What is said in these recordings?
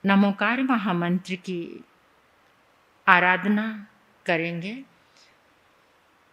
नमोकार महामंत्र की आराधना करेंगे।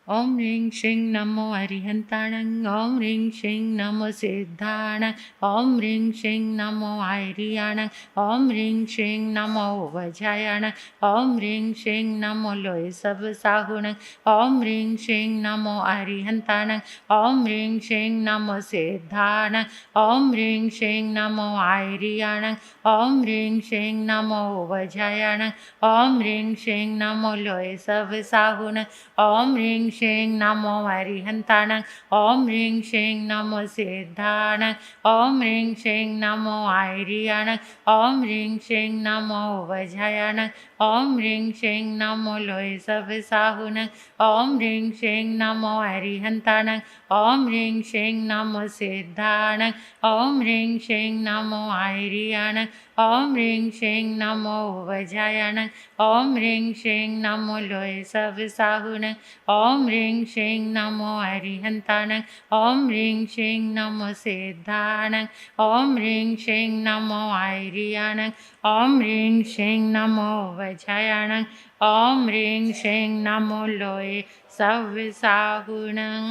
ओम ह्रीं श्रीं नमो अरिहंताणं, ओम ह्रीं श्रीं नमो सिद्धाणं, ओम ह्रीं श्रीं नमो आयरियाणं, ओम ह्रीं श्रीं नमो वज्रायणं, ओम ह्रीं श्रीं नमो लोय सब साहुणं, ओम ह्रीं श्रीं नमो अरिहंताणं, ओम ह्रीं श्रीं नमो सिद्धाणं, ओम ह्रीं श्रीं नमो आयरियाणं, ओम ह्रीं श्रीं नमो वज्रायणं, ओम ह्रीं श्रीं नमो लोय सब साहुणं, ओम ह्रीं श्रीं नमो अरिहंताणं, ओम ह्रीं श्रीं नमो सिद्धाणं, ओम ह्रीं श्रीं नमो आयरियाणं, ओम ह्रीं श्रीं नमो वज्रायणं, ओम ह्रीं श्रीं नमो लोय सब साहुणं, ओम ह्रीं श्रीं नमो अरिहंताणं, ओम ह्रीं श्रीं नमो सिद्धाणं, ओम ह्रीं श्रीं नमो आयरियाणं, ओम ह्रीं श्रीं नमो वज्रायणं, ओम ह्रीं श्रीं नमो लोय सब साहुणं, ओम ह्रीं श्रीं नमो अरिहंताणं, ओम ह्रीं श्रीं नमो सिद्धाणं, ओम ह्रीं श्रीं नमो आयरियाणं, ओम ह्रीं श्रीं नमो वज्रायणं, ओम ह्रीं श्रीं नमो लोय सब साहुणं।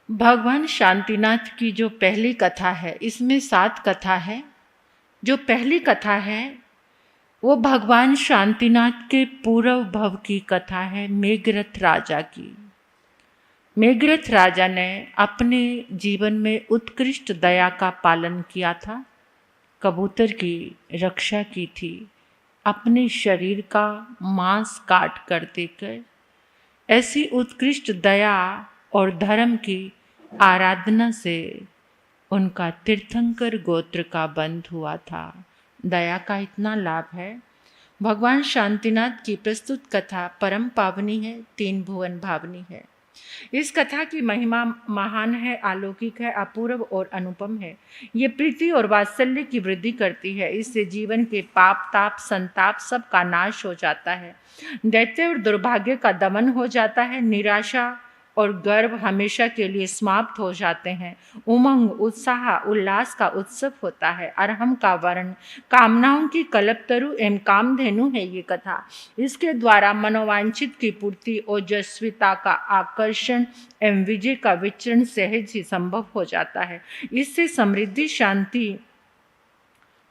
भगवान शांतिनाथ की जो पहली कथा है, इसमें 7 कथा है। जो पहली कथा है वो भगवान शांतिनाथ के पूर्व भव की कथा है, मेघरथ राजा की। मेघरथ राजा ने अपने जीवन में उत्कृष्ट दया का पालन किया था, कबूतर की रक्षा की थी, अपने शरीर का मांस काट कर देकर। ऐसी उत्कृष्ट दया और धर्म की आराधना से उनका तीर्थंकर गोत्र का बंध हुआ था। दया का इतना लाभ है। भगवान शांतिनाथ की प्रस्तुत कथा परम पावनी है, 3 भुवन भावनी है। इस कथा की महिमा महान है, अलौकिक है, अपूर्व और अनुपम है। ये प्रीति और वात्सल्य की वृद्धि करती है। इससे जीवन के पाप ताप संताप सब का नाश हो जाता है। दैत्य और दुर्भाग्य का दमन हो जाता है। निराशा और गर्व हमेशा के लिए समाप्त हो जाते हैं। उमंग उत्साह उल्लास का उत्सव होता है। अरहम का वर्ण कामनाओं की कल्पतरु एवं कामधेनु है ये कथा। इसके द्वारा मनोवांछित की पूर्ति, ओजस्विता का आकर्षण एवं विजय का विचरण सहज ही संभव हो जाता है। इससे समृद्धि शांति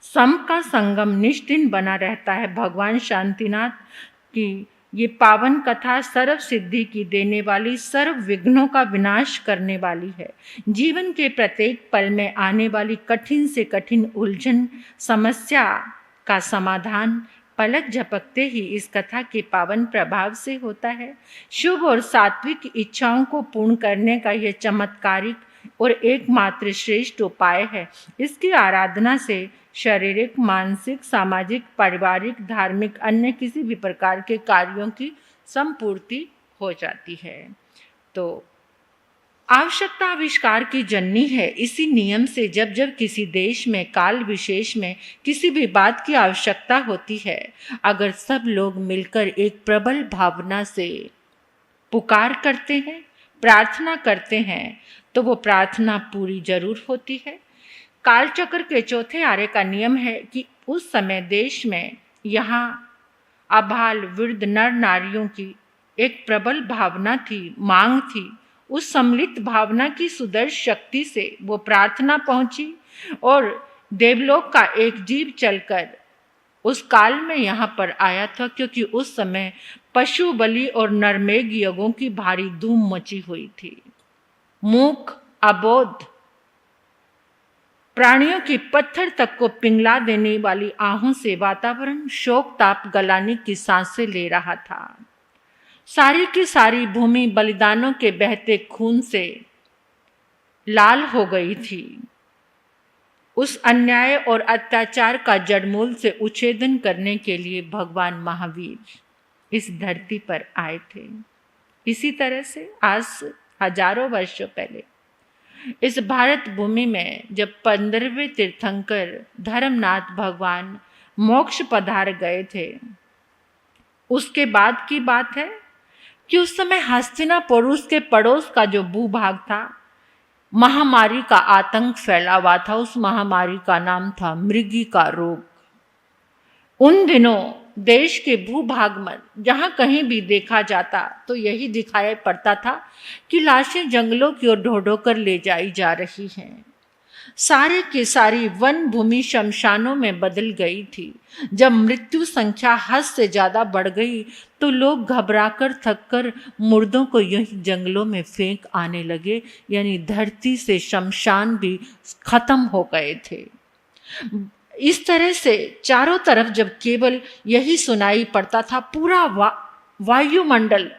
सम का संगम निष्ठिन बना रहता है। भगवान शांतिनाथ की ये पावन कथा सर्व सिद्धि की देने वाली, सर्व विघ्नों का विनाश करने वाली है। जीवन के प्रत्येक पल में आने वाली कठिन से कठिन उलझन समस्या का समाधान पलक झपकते ही इस कथा के पावन प्रभाव से होता है। शुभ और सात्विक इच्छाओं को पूर्ण करने का यह चमत्कारिक और एकमात्र श्रेष्ठ उपाय है। इसकी आराधना से शारीरिक, मानसिक, सामाजिक, पारिवारिक, धार्मिक, अन्य किसी भी प्रकार के कार्यों की संपूर्ति हो जाती है। तो आवश्यकता आविष्कार की जननी है। इसी नियम से जब जब किसी देश में, काल विशेष में किसी भी बात की आवश्यकता होती है, अगर सब लोग मिलकर एक प्रबल भावना से पुकार करते हैं, प्रार्थना करते हैं, तो वो प्रार्थना पूरी जरूर होती है। कालचक्र के चौथे आरे का नियम है कि उस समय देश में यहाँ आबाल वृद्ध नर नारियों की एक प्रबल भावना थी, मांग थी। उस सम्मिलित भावना की सुदर्श शक्ति से वो प्रार्थना पहुंची और देवलोक का एक जीव चलकर उस काल में यहाँ पर आया था, क्योंकि उस समय पशु बलि और नरमेघ यज्ञों की भारी धूम मची हुई थी। मूक, अबोध प्राणियों की पत्थर तक को पिघला देने वाली आहों से वातावरण शोक ताप गलाने की सांसें ले रहा था। सारी की सारी भूमि बलिदानों के बहते खून से लाल हो गई थी। उस अन्याय और अत्याचार का जड़मूल से उच्छेदन करने के लिए भगवान महावीर इस धरती पर आए थे। इसी तरह से आज हजारों वर्षों पहले इस भारत भूमि में जब 15वें तीर्थंकर धर्मनाथ भगवान मोक्ष पधार गए थे, उसके बाद की बात है कि उस समय हस्तिनापुर उसके पड़ोस का जो भूभाग था, महामारी का आतंक फैला हुआ था। उस महामारी का नाम था मृगी का रोग। उन दिनों देश के भूभाग में जहां कहीं भी देखा जाता तो यही दिखाई पड़ता था कि लाशें जंगलों की ओर ढो ढो कर ले जाई जा रही हैं। सारे की सारी वन भूमि शमशानों में बदल गई थी। जब मृत्यु संख्या हद से ज्यादा बढ़ गई तो लोग घबराकर थककर मुर्दों को यही जंगलों में फेंक आने लगे, यानी धरती से शमशान भी खत्म हो गए थे। इस तरह से चारों तरफ जब केवल यही सुनाई पड़ता था, पूरा वायुमंडल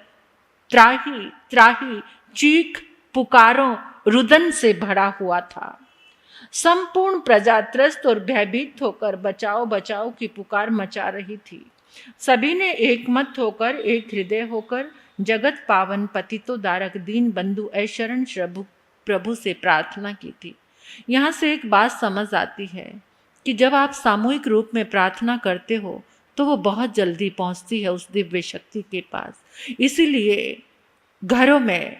त्राही त्राही चीख पुकारों रुदन से भरा हुआ था। संपूर्ण प्रजा त्रस्त और भयभीत होकर बचाओ बचाओ की पुकार मचा रही थी। सभी ने एक मत होकर, एक हृदय होकर जगत पावन पतितोद्धारक दीन बंधु ऐशरण प्रभु से प्रार्थना की थी। यहाँ से एक बात समझ आती है कि जब आप सामूहिक रूप में प्रार्थना करते हो तो वो बहुत जल्दी पहुंचती है उस दिव्य शक्ति के पास। इसीलिए घरों में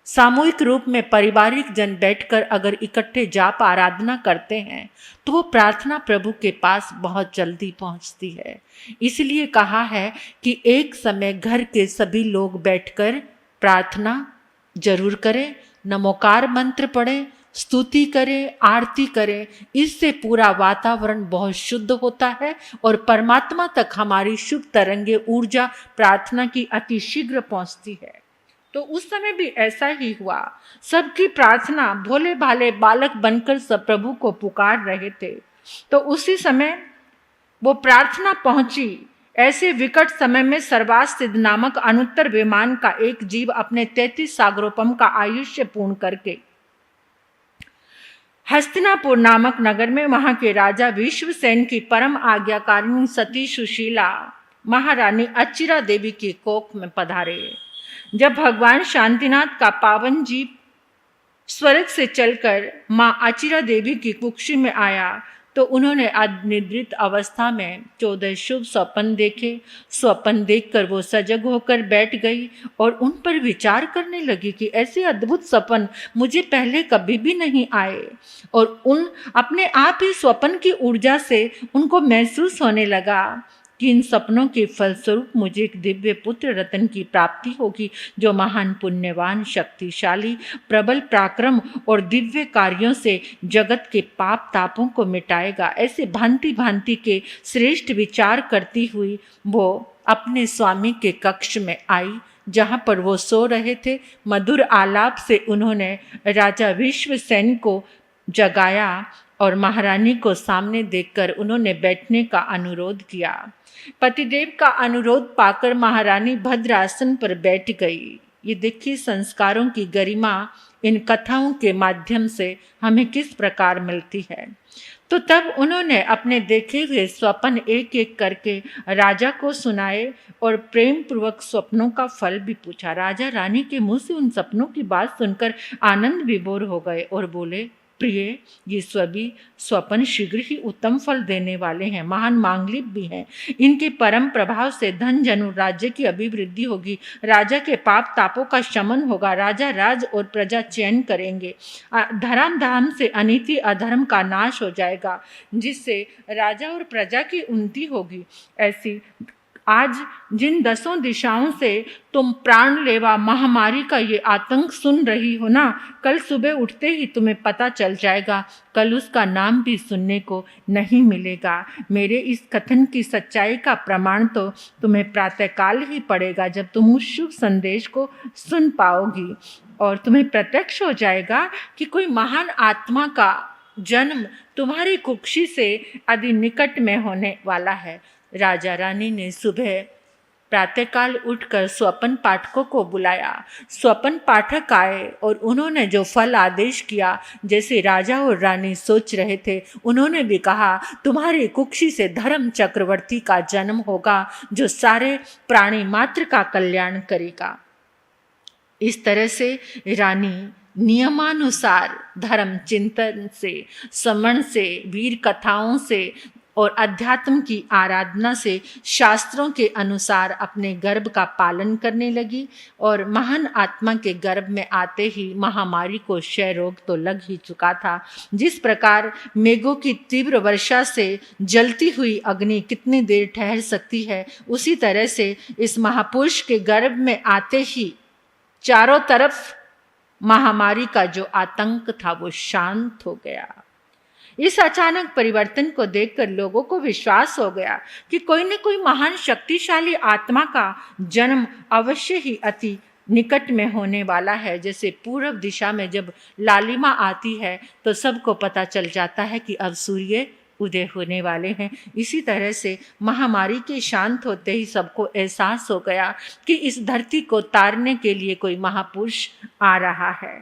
सामूहिक रूप में पारिवारिक जन बैठकर अगर इकट्ठे जाप आराधना करते हैं तो वो प्रार्थना प्रभु के पास बहुत जल्दी पहुंचती है। इसलिए कहा है कि एक समय घर के सभी लोग बैठकर प्रार्थना जरूर करें, नमोकार मंत्र पढ़ें, स्तुति करें, आरती करें। इससे पूरा वातावरण बहुत शुद्ध होता है और परमात्मा तक हमारी शुभ तरंगे ऊर्जा प्रार्थना की अति शीघ्र पहुंचती है। तो उस समय भी ऐसा ही हुआ। सबकी प्रार्थना, भोले भाले बालक बनकर सब प्रभु को पुकार रहे थे। तो उसी समय वो प्रार्थना पहुंची। ऐसे विकट समय में सर्वास्तिद नामक अनुत्तर विमान का एक जीव अपने 33 सागरोपम का आयुष्य पूर्ण करके हस्तिनापुर नामक नगर में वहां के राजा विश्वसेन की परम आज्ञाकारिणी सती सुशीला महारानी अचिरा देवी की कोख में पधारे। जब भगवान शांतिनाथ का पावन जीव स्वर्ग से चलकर मां अचिरा देवी की कुक्षी में आया तो उन्होंने अनिद्रित अवस्था में 14 शुभ स्वप्न देखे। स्वप्न देखकर वो सजग होकर बैठ गई और उन पर विचार करने लगी कि ऐसे अद्भुत स्वप्न मुझे पहले कभी भी नहीं आए। और उन अपने आप ही स्वप्न की ऊर्जा से उनको महसूस होने लगा कि इन सपनों के फलस्वरूप मुझे एक दिव्य पुत्र रत्न की प्राप्ति होगी, जो महान पुण्यवान शक्तिशाली प्रबल पराक्रम और दिव्य कार्यों से जगत के पाप तापों को मिटाएगा। ऐसे भांति भांति के श्रेष्ठ विचार करती हुई वो अपने स्वामी के कक्ष में आई, जहाँ पर वो सो रहे थे। मधुर आलाप से उन्होंने राजा विश्वसेन को जगाया और महारानी को सामने देखकर उन्होंने बैठने का अनुरोध किया। पतिदेव का अनुरोध पाकर महारानी भद्रासन पर बैठ गई। ये देखिए संस्कारों की गरिमा इन कथाओं के माध्यम से हमें किस प्रकार मिलती है। तो तब उन्होंने अपने देखे हुए स्वप्न एक एक करके राजा को सुनाए और प्रेम पूर्वक स्वप्नों का फल भी पूछा। राजा रानी के मुंह से उन सपनों की बात सुनकर आनंद विभोर हो गए और बोले, प्रिय, ये सभी स्वप्न शीघ्र ही उत्तम फल देने वाले हैं, महान मांगलिक भी हैं। इनके परम प्रभाव से धन जन राज्य की अभिवृद्धि होगी, राजा के पाप तापों का शमन होगा, राजा राज और प्रजा चयन करेंगे, धर्म धाम से अनीति अधर्म का नाश हो जाएगा, जिससे राजा और प्रजा की उन्नति होगी। ऐसी आज जिन 10 दिशाओं से तुम प्राणलेवा महामारी का ये आतंक सुन रही हो ना, कल सुबह उठते ही तुम्हें पता चल जाएगा, कल उसका नाम भी सुनने को नहीं मिलेगा। मेरे इस कथन की सच्चाई का प्रमाण तो तुम्हें प्रातःकाल ही पड़ेगा, जब तुम उस शुभ संदेश को सुन पाओगी और तुम्हें प्रत्यक्ष हो जाएगा कि कोई महान आत्मा का जन्म तुम्हारी कुक्षी से अति निकट में होने वाला है। राजा रानी ने सुबह प्रातःकाल उठकर स्वपन पाठकों को बुलाया। स्वपन पाठक आए और उन्होंने जो फल आदेश किया, जैसे राजा और रानी सोच रहे थे, उन्होंने भी कहा, तुम्हारी कुक्षी से धर्म चक्रवर्ती का जन्म होगा, जो सारे प्राणी मात्र का कल्याण करेगा। इस तरह से रानी नियमानुसार धर्म चिंतन से, समण से, वीर कथाओं से और अध्यात्म की आराधना से शास्त्रों के अनुसार अपने गर्भ का पालन करने लगी। और महान आत्मा के गर्भ में आते ही महामारी को क्षय रोग तो लग ही चुका था। जिस प्रकार मेघों की तीव्र वर्षा से जलती हुई अग्नि कितनी देर ठहर सकती है, उसी तरह से इस महापुरुष के गर्भ में आते ही चारों तरफ महामारी का जो आतंक था वो शांत हो गया। इस अचानक परिवर्तन को देखकर लोगों को विश्वास हो गया कि कोई न कोई महान शक्तिशाली आत्मा का जन्म अवश्य ही अति निकट में होने वाला है। जैसे पूर्व दिशा में जब लालिमा आती है तो सबको पता चल जाता है कि अब सूर्य उदय होने वाले हैं, इसी तरह से महामारी के शांत होते ही सबको एहसास हो गया कि इस धरती को तारने के लिए कोई महापुरुष आ रहा है।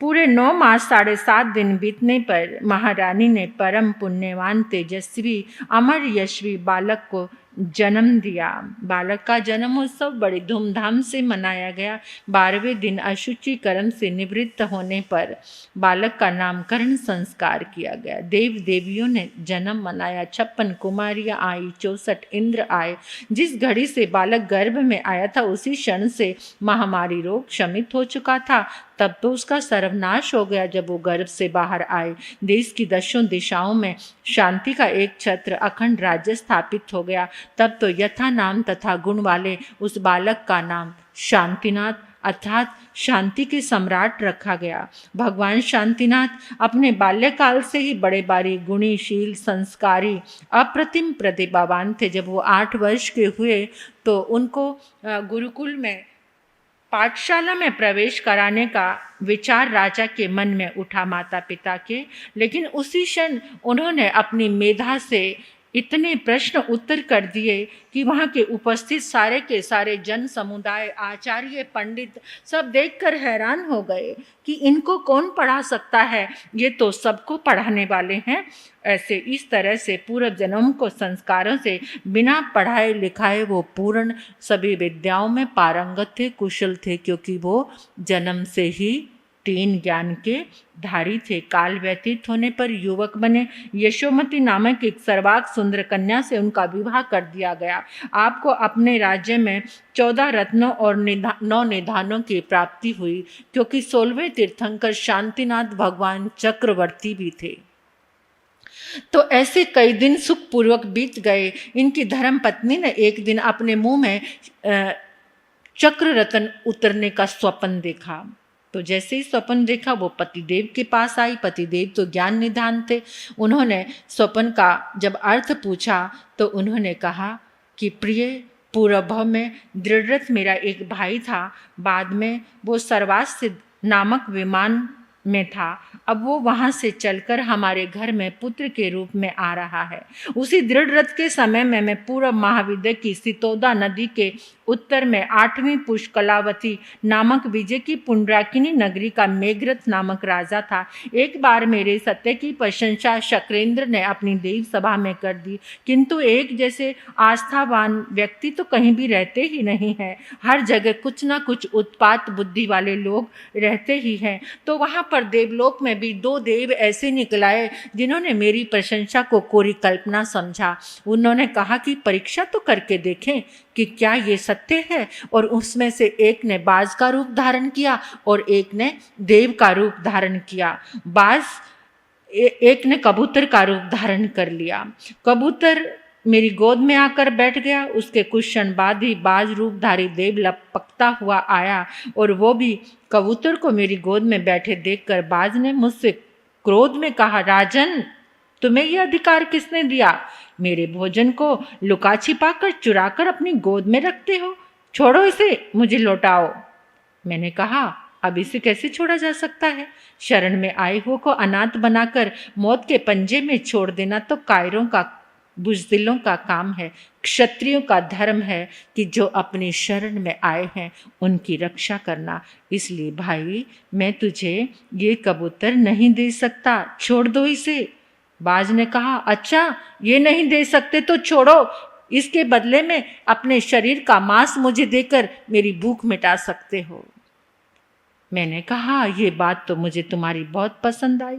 पूरे 9 मास 7.5 दिन बीतने पर महारानी ने परम पुण्यवान तेजस्वी अमर यशवी बालक को जन्म दिया। बालक का जन्म उत्सव बड़ी धूमधाम से मनाया गया। 12वें दिन अशुचिकरण से निवृत्त होने पर बालक का नामकरण संस्कार किया गया। देव देवियों ने जन्म मनाया। 56 कुमारियां आई, 64 इंद्र आए। जिस घड़ी से बालक गर्भ में आया था उसी क्षण से महामारी रोग शमित हो चुका था। तब तो उसका सर्वनाश हो गया जब वो गर्भ से बाहर आए। देश की 10 दिशाओं में शांति का एक छत्र अखंड राज्य स्थापित हो गया। तब तो यथा नाम तथा गुण वाले उस बालक का नाम शांतिनाथ अर्थात शांति के सम्राट रखा गया। भगवान शांतिनाथ अपने बाल्यकाल से ही बड़े बारी गुणीशील संस्कारी अप्रतिम प्रतिभावान थे। जब वो 8 वर्ष के हुए तो उनको गुरुकुल में पाठशाला में प्रवेश कराने का विचार राजा के मन में उठा, माता पिता के। लेकिन उसी क्षण उन्होंने अपनी मेधा से इतने प्रश्न उत्तर कर दिए कि वहाँ के उपस्थित सारे के सारे जन समुदाय, आचार्य, पंडित सब देखकर हैरान हो गए कि इनको कौन पढ़ा सकता है, ये तो सबको पढ़ाने वाले हैं। ऐसे इस तरह से पूर्व जन्म को संस्कारों से बिना पढ़ाए लिखाए वो पूर्ण सभी विद्याओं में पारंगत थे, कुशल थे, क्योंकि वो जन्म से ही 3 ज्ञान के धारी थे। काल व्यतीत होने पर युवक बने। यशोमती नामक एक सर्वांग सुंदर कन्या से उनका विवाह कर दिया गया। आपको अपने राज्य में 14 रत्नों और 9 निधानों की प्राप्ति हुई, क्योंकि 16वें तीर्थंकर शांतिनाथ भगवान चक्रवर्ती भी थे। तो ऐसे कई दिन सुखपूर्वक बीत गए। इनकी धर्म पत्नी ने एक दिन अपने मुंह में चक्र रत्न उतरने का स्वप्न देखा। तो जैसे ही स्वप्न देखा वो पतिदेव के पास आई। पतिदेव तो ज्ञान निधान थे। उन्होंने स्वप्न का जब अर्थ पूछा तो उन्होंने कहा कि प्रिय, पूर्व भव में दृढ़रथ मेरा एक भाई था। बाद में वो सर्वास्थ नामक विमान में था। अब वो वहाँ से चलकर हमारे घर में पुत्र के रूप में आ रहा है। उसी दृढ़रथ के समय में मैं पूर्व महाविद्य की सितोदा नदी के उत्तर में 8वीं पुष्कलावती नामक विजय की पुंडराकिनी नगरी का मेघरथ नामक राजा था। एक बार मेरे सत्य की प्रशंसा शक्रेंद्र ने अपनी देव सभा में कर दी, किंतु एक जैसे आस्थावान व्यक्ति तो कहीं भी रहते ही नहीं है। हर जगह कुछ ना कुछ उत्पात बुद्धि वाले लोग रहते ही हैं। तो वहाँ पर देवलोक में भी 2 देव ऐसे निकलाए जिन्होंने मेरी प्रशंसा को कोरी कल्पना समझा। उन्होंने कहा कि परीक्षा तो करके देखें कि क्या ये सत्य है। और उसमें से एक ने बाज का रूप धारण किया और एक ने देव का रूप धारण किया। एक ने कबूतर का रूप धारण कर लिया। कबूतर मेरी गोद में आकर बैठ गया। उसके कुछ क्षण बाद ही बाज रूपधारी देव लपकता हुआ आया और वो भी कबूतर को मेरी गोद में बैठे देखकर बाज ने मुझसे क्रोध में कहा, राजन, तुम्हें यह अधिकार किसने दिया? मेरे भोजन को लुका छिपा कर चुरा कर अपनी गोद में रखते हो। छोड़ो इसे, मुझे लौटाओ। मैंने कहा, अब इसे कैसे छोड़ा जा सकता है? शरण में आए हुए को अनाथ बनाकर मौत के पंजे में छोड़ देना तो कायरों का, बुज़दिलों का काम है। क्षत्रियों का धर्म है कि जो अपनी शरण में आए हैं उनकी रक्षा करना। इसलिए भाई, मैं तुझे ये कबूतर नहीं दे सकता, छोड़ दो इसे। बाज ने कहा, अच्छा, ये नहीं दे सकते तो छोड़ो, इसके बदले में अपने शरीर का मांस मुझे देकर मेरी भूख मिटा सकते हो। मैंने कहा, ये बात तो मुझे तुम्हारी बहुत पसंद आई।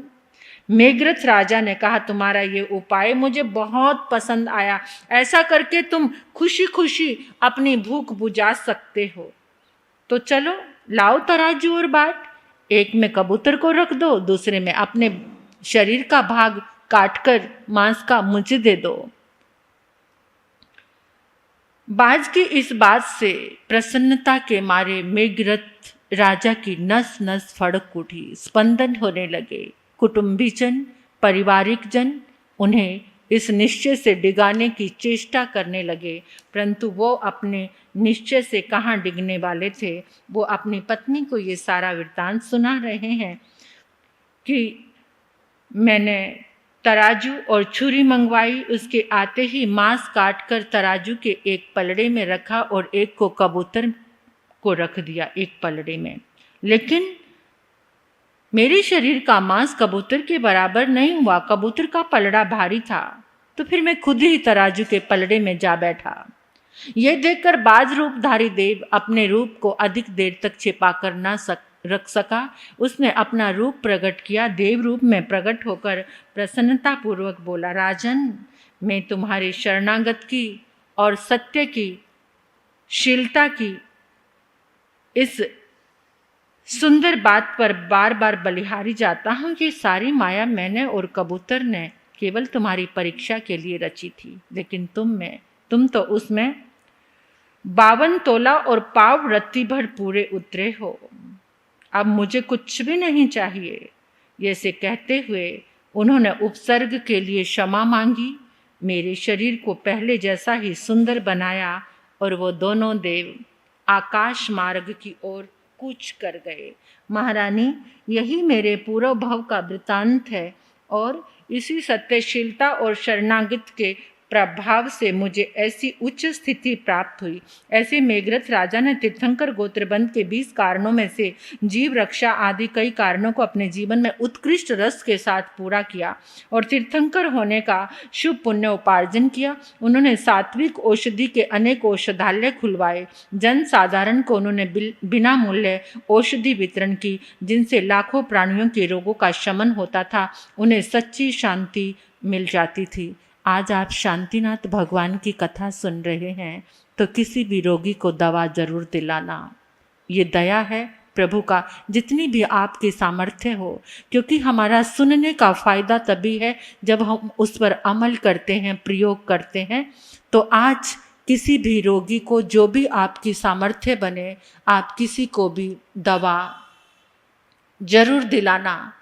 मेघरथ राजा ने कहा, तुम्हारा ये उपाय मुझे बहुत पसंद आया, ऐसा करके तुम खुशी खुशी अपनी भूख बुझा सकते हो। तो चलो लाओ तराजू और बाट, एक में कबूतर को रख दो, दूसरे में अपने शरीर का भाग काटकर मांस का मुझे दे दो। बाज की इस बात से प्रसन्नता के मारे मेघरथ राजा की नस नस फड़क उठी, स्पंदन होने लगे। कुटुंबीजन, पारिवारिक जन उन्हें इस निश्चय से डिगाने की चेष्टा करने लगे, परंतु वो अपने निश्चय से कहाँ डिगने वाले थे। वो अपनी पत्नी को ये सारा वृत्तांत सुना रहे हैं कि मैंने तराजू और छुरी मंगवाई, उसके आते ही मांस काटकर तराजू के एक पलड़े में रखा और एक को कबूतर को रख दिया एक पलड़े में। लेकिन मेरे शरीर का मांस कबूतर के बराबर नहीं हुआ, कबूतर का पलड़ा भारी था, तो फिर मैं खुद ही तराजू के पलड़े में जा बैठा। यह देखकर बाज रूपधारी देव अपने रूप को अधिक देर तक छिपा कर न रख सका। उसने अपना रूप प्रकट किया, देव रूप में प्रकट होकर प्रसन्नता पूर्वक बोला, राजन, मैं तुम्हारी शरणागत की और सत्य की, शीलता की इस सुंदर बात पर बार बार बलिहारी जाता हूँ। ये सारी माया मैंने और कबूतर ने केवल तुम्हारी परीक्षा के लिए रची थी, लेकिन तुम तो उसमें 52 तोला और पाव रत्ती भर पूरे उतरे हो। अब मुझे कुछ भी नहीं चाहिए। ऐसे कहते हुए उन्होंने उपसर्ग के लिए क्षमा मांगी, मेरे शरीर को पहले जैसा ही सुंदर बनाया और वो दोनों देव आकाश मार्ग की ओर कूच कर गए। महारानी, यही मेरे पूर्व भव का वृतांत है और इसी सत्यशीलता और शरणागत के प्रभाव से मुझे ऐसी उच्च स्थिति प्राप्त हुई। ऐसे मेघरथ राजा ने तीर्थंकर गोत्रबंध के 20 कारणों में से जीव रक्षा आदि कई कारणों को अपने जीवन में उत्कृष्ट रस के साथ पूरा किया और तीर्थंकर होने का शुभ पुण्य उपार्जन किया। उन्होंने सात्विक औषधि के अनेक औषधालय खुलवाए, जन साधारण को उन्होंने बिना मूल्य औषधि वितरण की, जिनसे लाखों प्राणियों के रोगों का शमन होता था, उन्हें सच्ची शांति मिल जाती थी। आज आप शांतिनाथ भगवान की कथा सुन रहे हैं, तो किसी भी रोगी को दवा जरूर दिलाना। ये दया है प्रभु का, जितनी भी आपकी सामर्थ्य हो, क्योंकि हमारा सुनने का फायदा तभी है जब हम उस पर अमल करते हैं, प्रयोग करते हैं। तो आज किसी भी रोगी को जो भी आपकी सामर्थ्य बने, आप किसी को भी दवा जरूर दिलाना।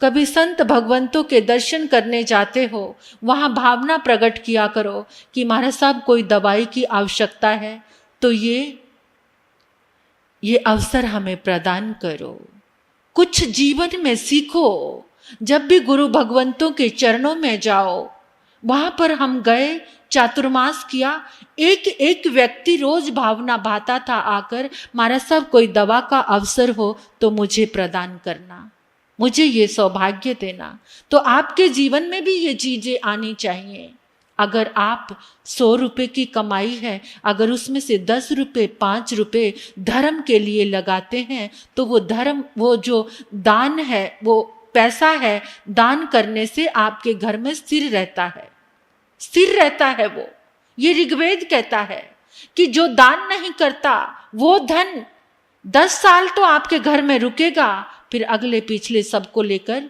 कभी संत भगवंतों के दर्शन करने जाते हो, वहाँ भावना प्रकट किया करो कि महाराज साहब कोई दवाई की आवश्यकता है तो ये अवसर हमें प्रदान करो। कुछ जीवन में सीखो। जब भी गुरु भगवंतों के चरणों में जाओ, वहाँ पर हम गए, चातुर्मास किया, एक व्यक्ति रोज भावना भाता था आकर, महाराज साहब कोई दवा का अवसर हो तो मुझे प्रदान करना, मुझे ये सौभाग्य देना। तो आपके जीवन में भी ये चीजें आनी चाहिए। अगर आप 100 रुपए की कमाई है, अगर उसमें से 10 रुपए 5 रुपए धर्म के लिए लगाते हैं, तो वो धर्म, वो जो दान है, वो पैसा है, दान करने से आपके घर में स्थिर रहता है, स्थिर रहता है। वो ये ऋग्वेद कहता है कि जो दान नहीं करता वो धन 10 साल तो आपके घर में रुकेगा, फिर अगले पिछले सबको लेकर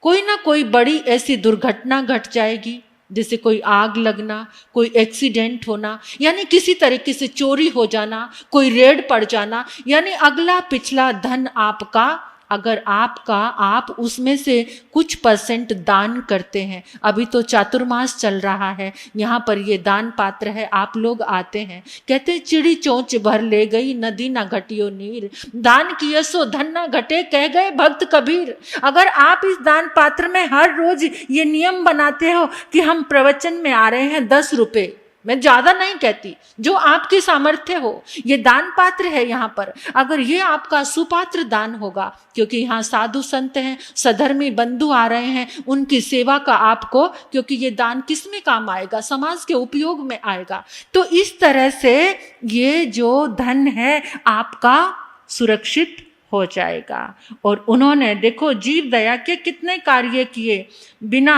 कोई ना कोई बड़ी ऐसी दुर्घटना घट जाएगी, जैसे कोई आग लगना, कोई एक्सीडेंट होना, यानी किसी तरीके से चोरी हो जाना, कोई रेड पड़ जाना, यानी अगला पिछला धन आपका, अगर आप उसमें से कुछ % दान करते हैं। अभी तो चातुर्मास चल रहा है, यहाँ पर ये दान पात्र है। आप लोग आते हैं, कहते चिड़ी चोंच भर ले गई, नदी ना घटियो नीर, दान किए सो धन ना घटे, कह गए भक्त कबीर। अगर आप इस दान पात्र में हर रोज ये नियम बनाते हो कि हम प्रवचन में आ रहे हैं 10 रुपए, मैं ज्यादा नहीं कहती, जो आपकी सामर्थ्य हो, ये दान पात्र है यहाँ पर। अगर ये आपका सुपात्र दान होगा, क्योंकि यहाँ साधु संत हैं, सधर्मी बंधु आ रहे हैं, उनकी सेवा का आपको, क्योंकि ये दान किस में काम आएगा, समाज के उपयोग में आएगा। तो इस तरह से ये जो धन है आपका सुरक्षित हो जाएगा। और उन्होंने देखो जीव दया के कितने कार्य किए, बिना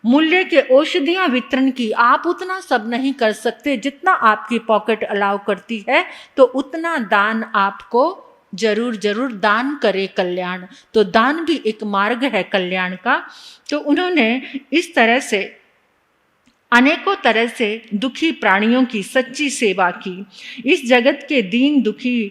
मूल्य के औषधियां वितरण की। आप उतना सब नहीं कर सकते, जितना आपकी पॉकेट अलाउ करती है, तो उतना दान आपको जरूर जरूर दान करे कल्याण। तो दान भी एक मार्ग है कल्याण का। तो उन्होंने इस तरह से अनेकों तरह से दुखी प्राणियों की सच्ची सेवा की। इस जगत के दीन दुखी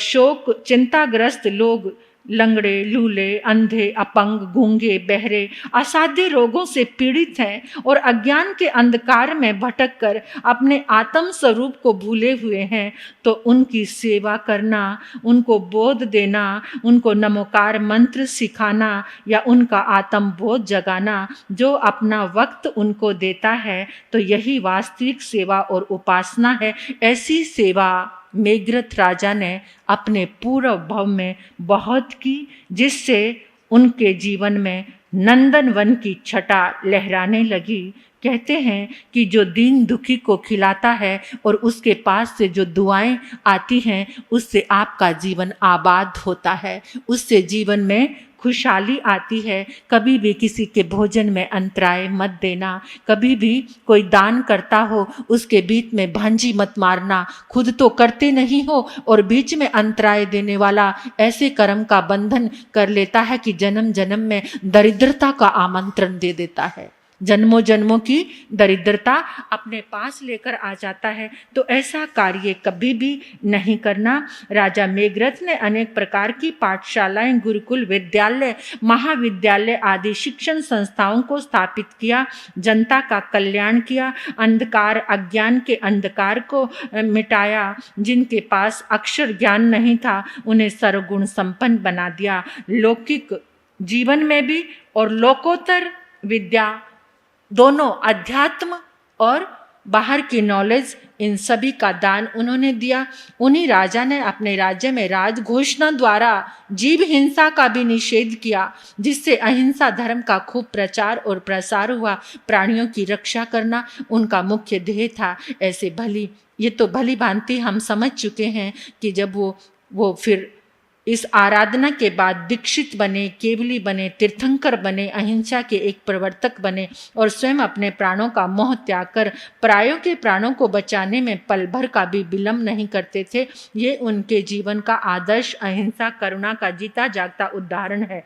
शोक चिंताग्रस्त लोग, लंगड़े लूले अंधे अपंग गूंगे बहरे असाध्य रोगों से पीड़ित हैं और अज्ञान के अंधकार में भटक कर अपने आत्म स्वरूप को भूले हुए हैं, तो उनकी सेवा करना, उनको बोध देना, उनको नमोकार मंत्र सिखाना या उनका आत्म बोध जगाना, जो अपना वक्त उनको देता है, तो यही वास्तविक सेवा और उपासना है। ऐसी सेवा मेघरथ राजा ने अपने पूर्व भव में बहुत की, जिससे उनके जीवन में नंदन वन की छटा लहराने लगी। कहते हैं कि जो दीन दुखी को खिलाता है और उसके पास से जो दुआएं आती हैं, उससे आपका जीवन आबाद होता है, उससे जीवन में खुशहाली आती है। कभी भी किसी के भोजन में अंतराय मत देना, कभी भी कोई दान करता हो उसके बीच में भांजी मत मारना। खुद तो करते नहीं हो और बीच में अंतराय देने वाला ऐसे कर्म का बंधन कर लेता है कि जन्म जन्म में दरिद्रता का आमंत्रण दे देता है, जन्मों जन्मों की दरिद्रता अपने पास लेकर आ जाता है। तो ऐसा कार्य कभी भी नहीं करना। राजा मेघरथ ने अनेक प्रकार की पाठशालाएं, गुरुकुल, विद्यालय, महाविद्यालय आदि शिक्षण संस्थाओं को स्थापित किया, जनता का कल्याण किया, अंधकार अज्ञान के अंधकार को मिटाया। जिनके पास अक्षर ज्ञान नहीं था उन्हें सर्वगुण संपन्न बना दिया। लौकिक जीवन में भी और लोकोत्तर विद्या दोनों, अध्यात्म और बाहर की नॉलेज, इन सभी का दान उन्होंने दिया। उन्हीं राजा ने अपने राज्य में राज घोषणा द्वारा जीव हिंसा का भी निषेध किया, जिससे अहिंसा धर्म का खूब प्रचार और प्रसार हुआ। प्राणियों की रक्षा करना उनका मुख्य ध्येय था। ऐसे ये तो भली भांति हम समझ चुके हैं कि जब वो फिर इस आराधना के बाद दीक्षित बने, केवली बने, तीर्थंकर बने, अहिंसा के एक प्रवर्तक बने और स्वयं अपने प्राणों का मोह त्याग कर परायों के प्राणों को बचाने में पल भर का भी विलंब नहीं करते थे। ये उनके जीवन का आदर्श अहिंसा करुणा का जीता जागता उदाहरण है।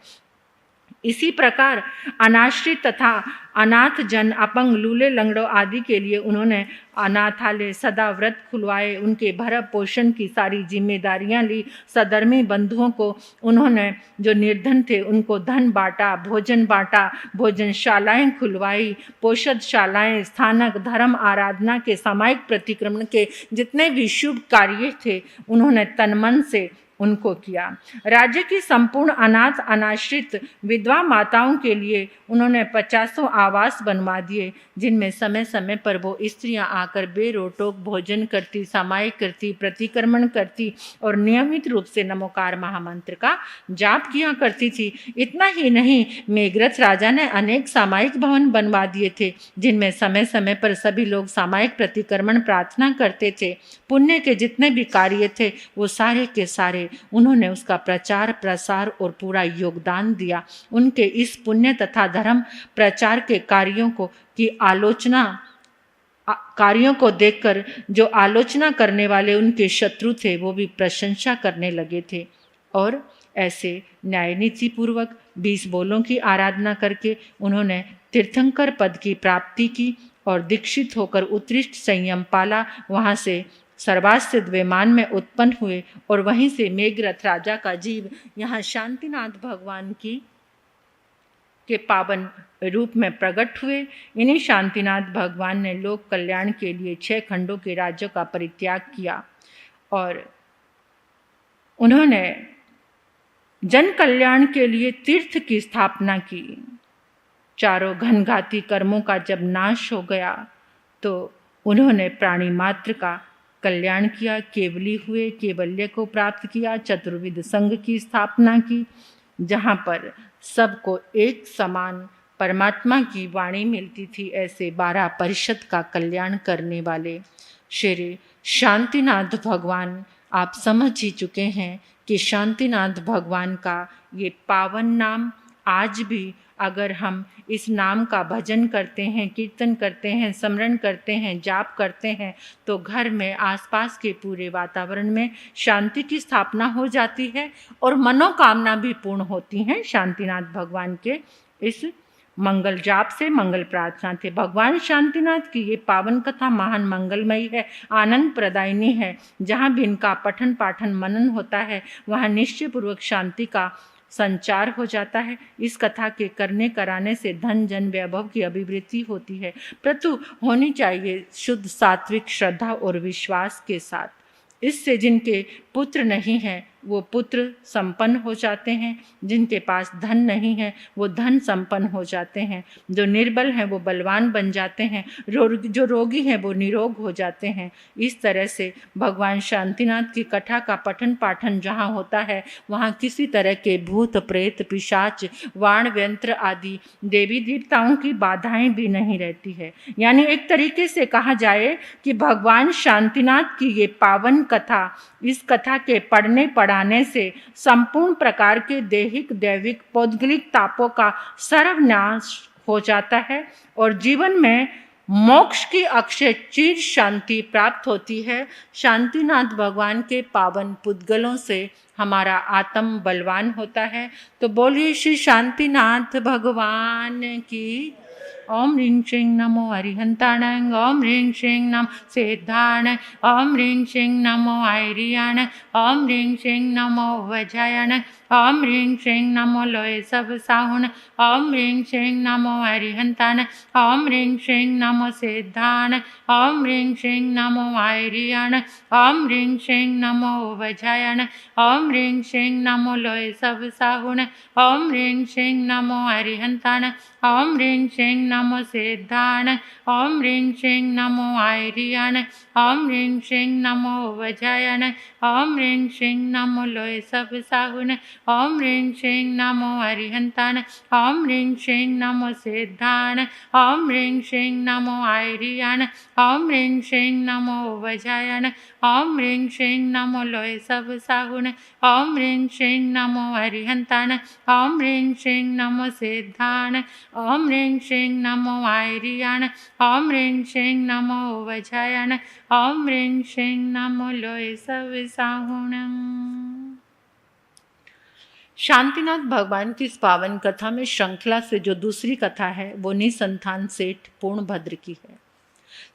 इसी प्रकार अनाश्रित तथा अनाथ जन, अपंग, लूले, लंगड़ों आदि के लिए उन्होंने अनाथालय, सदा व्रत खुलवाए, उनके भरण पोषण की सारी जिम्मेदारियां ली। सधर्मी बंधुओं को उन्होंने, जो निर्धन थे, उनको धन बांटा, भोजन बांटा, भोजनशालाएं खुलवाई, पोषदशालाएं, स्थानक, धर्म आराधना के सामायिक प्रतिक्रमण के जितने भी शुभ कार्य थे उन्होंने तन मन से उनको किया। राज्य की संपूर्ण अनाथ अनाश्रित विधवा माताओं के लिए उन्होंने 50 आवास बनवा दिए, जिनमें समय समय पर वो स्त्रियां आकर बेरोक भोजन करती, सामायिक करती, प्रतिक्रमण करती और नियमित रूप से नमोकार महामंत्र का जाप किया करती थी। इतना ही नहीं, मेघरथ राजा ने अनेक सामायिक भवन बनवा दिए थे, जिनमें समय समय पर सभी लोग सामायिक प्रतिक्रमण प्रार्थना करते थे। पुण्य के जितने भी कार्य थे वो सारे के सारे उन्होंने उसका प्रचार प्रसार और पूरा योगदान दिया। उनके इस पुण्य तथा धर्म प्रचार के कार्यों को देखकर जो आलोचना करने वाले उनके शत्रु थे वो भी प्रशंसा करने लगे थे। और ऐसे न्याय नीति पूर्वक 20 बोलों की आराधना करके उन्होंने तीर्थंकर पद की प्राप्ति की और दीक्षित होकर उत्कृष्ट संयम पाला। वहाँ से सर्वास्तित्व विमान में उत्पन्न हुए और वहीं से मेघरथ राजा का जीव यहाँ शांतिनाथ भगवान के पावन रूप में प्रकट हुए। इन्हीं शांतिनाथ भगवान ने लोक कल्याण के लिए 6 खंडों के राज्यों का परित्याग किया और उन्होंने जन कल्याण के लिए तीर्थ की स्थापना की। चारों घनघाती कर्मों का जब नाश हो गया तो उन्होंने प्राणी मात्र का कल्याण किया, केवली हुए, केवल्य को प्राप्त किया, चतुर्विध संघ की स्थापना की, जहाँ पर सबको एक समान परमात्मा की वाणी मिलती थी। ऐसे 12 परिषद का कल्याण करने वाले श्री शांतिनाथ भगवान आप समझ ही चुके हैं कि शांतिनाथ भगवान का ये पावन नाम आज भी अगर हम इस नाम का भजन करते हैं, कीर्तन करते हैं, स्मरण करते हैं, जाप करते हैं, तो घर में आसपास के पूरे वातावरण में शांति की स्थापना हो जाती है और मनोकामना भी पूर्ण होती हैं शांतिनाथ भगवान के इस मंगल जाप से, मंगल प्रार्थना थे। भगवान शांतिनाथ की ये पावन कथा महान मंगलमयी है, आनंद प्रदायिनी है। जहाँ भी इनका पठन पाठन मनन होता है वहाँ निश्चय पूर्वक शांति का संचार हो जाता है। इस कथा के करने कराने से धन जन वैभव की अभिवृद्धि होती है, परंतु होनी चाहिए शुद्ध सात्विक श्रद्धा और विश्वास के साथ। इससे जिनके पुत्र नहीं हैं वो पुत्र संपन्न हो जाते हैं, जिनके पास धन नहीं है वो धन संपन्न हो जाते हैं, जो निर्बल हैं वो बलवान बन जाते हैं, जो रोगी हैं वो निरोग हो जाते हैं। इस तरह से भगवान शांतिनाथ की कथा का पठन पाठन जहाँ होता है वहाँ किसी तरह के भूत प्रेत पिशाच वाण व्यंत्र आदि देवी देवताओं की बाधाएं भी नहीं रहती है। यानी एक तरीके से कहा जाए कि भगवान शांतिनाथ की ये पावन कथा, इस कथा के पढ़ने पढ़ाने से संपूर्ण प्रकार के दैहिक दैविक पौद्गलिक तापों का सर्वनाश हो जाता है और जीवन में मोक्ष की अक्षय चीर शांति प्राप्त होती है। शांतिनाथ भगवान के पावन पुद्गलों से हमारा आत्म बलवान होता है। तो बोलिए श्री शांतिनाथ भगवान की। ओम ह्रीं श्रीं नमो अरिहंताण, ओम ह्रीं श्रीं नमो सिद्धाण, ओम ह्रीं श्रीं नमो आयरियाण, ओम ह्रीं श्रीं नमो वज्रायण, ओम ह्रीं श्रीं नमो लोय सब साहुण, ओम ह्रीं श्रीं नमो अरिहंताण, ओम ह्रीं श्रीं नमो सिद्धाण, ओम ह्रीं श्रीं नमो आयरियाण, ओम ह्रीं श्रीं नमो वज्रायण, ओम ह्रीं श्रीं नमो लोय सब साहुण, ओम ह्रीं श्रीं नमो अरिहंताण, ओम ह्रीं श्रीं नमो सिद्धाण, ओम ह्रीं श्रीं नमो आयरियाण, ओम ह्रीं श्रीं नमो वज्रायण, ओम ह्रीं श्रीं नमो लोय सब साहुण, ओम ह्रीं श्रीं नमो अरिहंताण, ओम ह्रीं श्रीं नमो सिद्धाण, ओम ह्रीं श्रीं नमो आयरियाण, ओम ह्रीं श्रीं नमो वज्रायण, ओम ह्रीं श्रीं नमो लोय सब साहुण, ओम ह्रीं श्रीं नमो अरिहंताण, ओम ह्रीं श्रीं नमो सिद्धाण, ओम ह्रीं श्रीं नमो आयरियाण, ओम ह्रीं श्रीं नमो वज्रायण, ओम ह्रीं श्रीं नमो लोय सब साहुण। शांतिनाथ भगवान की इस पावन कथा में श्रृंखला से जो दूसरी कथा है वो निसंतान सेठ पूर्णभद्र की है।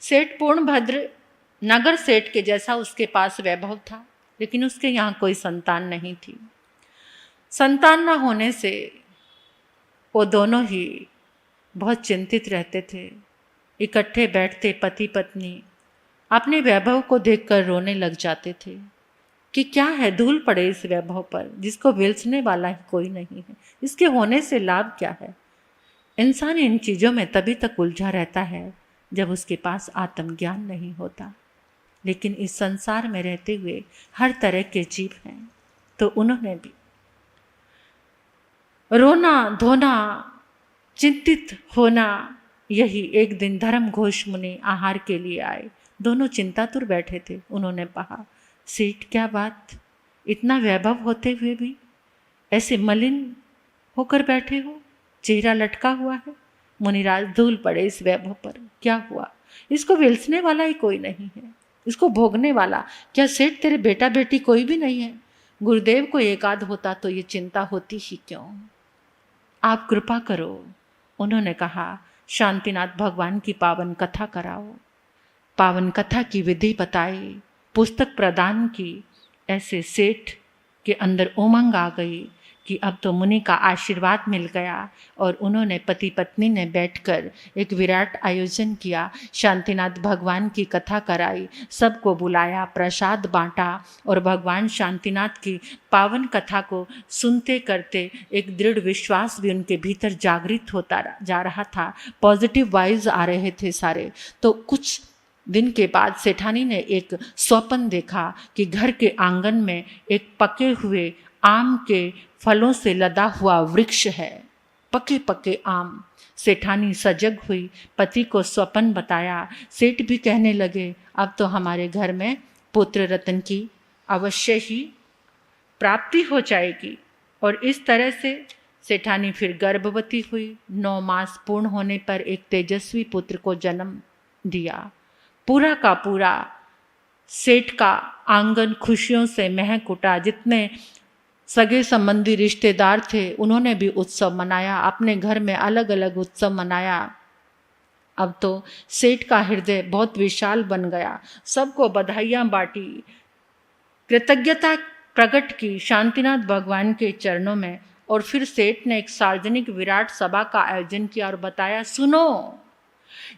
सेठ पूर्णभद्र नगर सेठ के जैसा उसके पास वैभव था, लेकिन उसके यहाँ कोई संतान नहीं थी। संतान न होने से वो दोनों ही बहुत चिंतित रहते थे। इकट्ठे बैठते पति पत्नी अपने वैभव को देखकर रोने लग जाते थे कि क्या है, धूल पड़े इस वैभव पर जिसको विलसने वाला ही कोई नहीं है, इसके होने से लाभ क्या है। इंसान इन चीज़ों में तभी तक उलझा रहता है जब उसके पास आत्मज्ञान नहीं होता। लेकिन इस संसार में रहते हुए हर तरह के जीव हैं, तो उन्होंने भी रोना धोना चिंतित होना। यही एक दिन धर्म घोष मुनि आहार के लिए आए। दोनों चिंतातुर बैठे थे। उन्होंने कहा, सेठ क्या बात, इतना वैभव होते हुए भी ऐसे मलिन होकर बैठे हो, चेहरा लटका हुआ है। मुनिराज, धूल पड़े इस वैभव पर, क्या हुआ, इसको विलसने वाला ही कोई नहीं है, इसको भोगने वाला। क्या सेठ तेरे बेटा बेटी कोई भी नहीं है? गुरुदेव को एकाद होता तो ये चिंता होती ही क्यों, आप कृपा करो। उन्होंने कहा, शांतिनाथ भगवान की पावन कथा कराओ। पावन कथा की विधि बताई, पुस्तक प्रदान की। ऐसे सेठ के अंदर उमंग आ गई कि अब तो मुनि का आशीर्वाद मिल गया और उन्होंने पति पत्नी ने बैठकर एक विराट आयोजन किया। शांतिनाथ भगवान की कथा कराई, सबको बुलाया, प्रसाद बांटा और भगवान शांतिनाथ की पावन कथा को सुनते करते एक दृढ़ विश्वास भी उनके भीतर जागृत होता जा रहा था। पॉजिटिव वाइब्स आ रहे थे सारे। तो कुछ दिन के बाद सेठानी ने एक स्वप्न देखा कि घर के आंगन में एक पके हुए आम के फलों से लदा हुआ वृक्ष है, पके पके आम। सेठानी सजग हुई, पति को स्वप्न बताया। सेठ भी कहने लगे, अब तो हमारे घर में पुत्र रत्न की अवश्य ही प्राप्ति हो जाएगी। और इस तरह से सेठानी फिर गर्भवती हुई। 9 मास पूर्ण होने पर एक तेजस्वी पुत्र को जन्म दिया। पूरा का पूरा सेठ का आंगन खुशियों से महक उठा। जितने सगे संबंधी रिश्तेदार थे उन्होंने भी उत्सव मनाया, अपने घर में अलग अलग उत्सव मनाया। अब तो सेठ का हृदय बहुत विशाल बन गया। सबको बधाइयाँ बांटी, कृतज्ञता प्रकट की शांतिनाथ भगवान के चरणों में। और फिर सेठ ने एक सार्वजनिक विराट सभा का आयोजन किया और बताया, सुनो,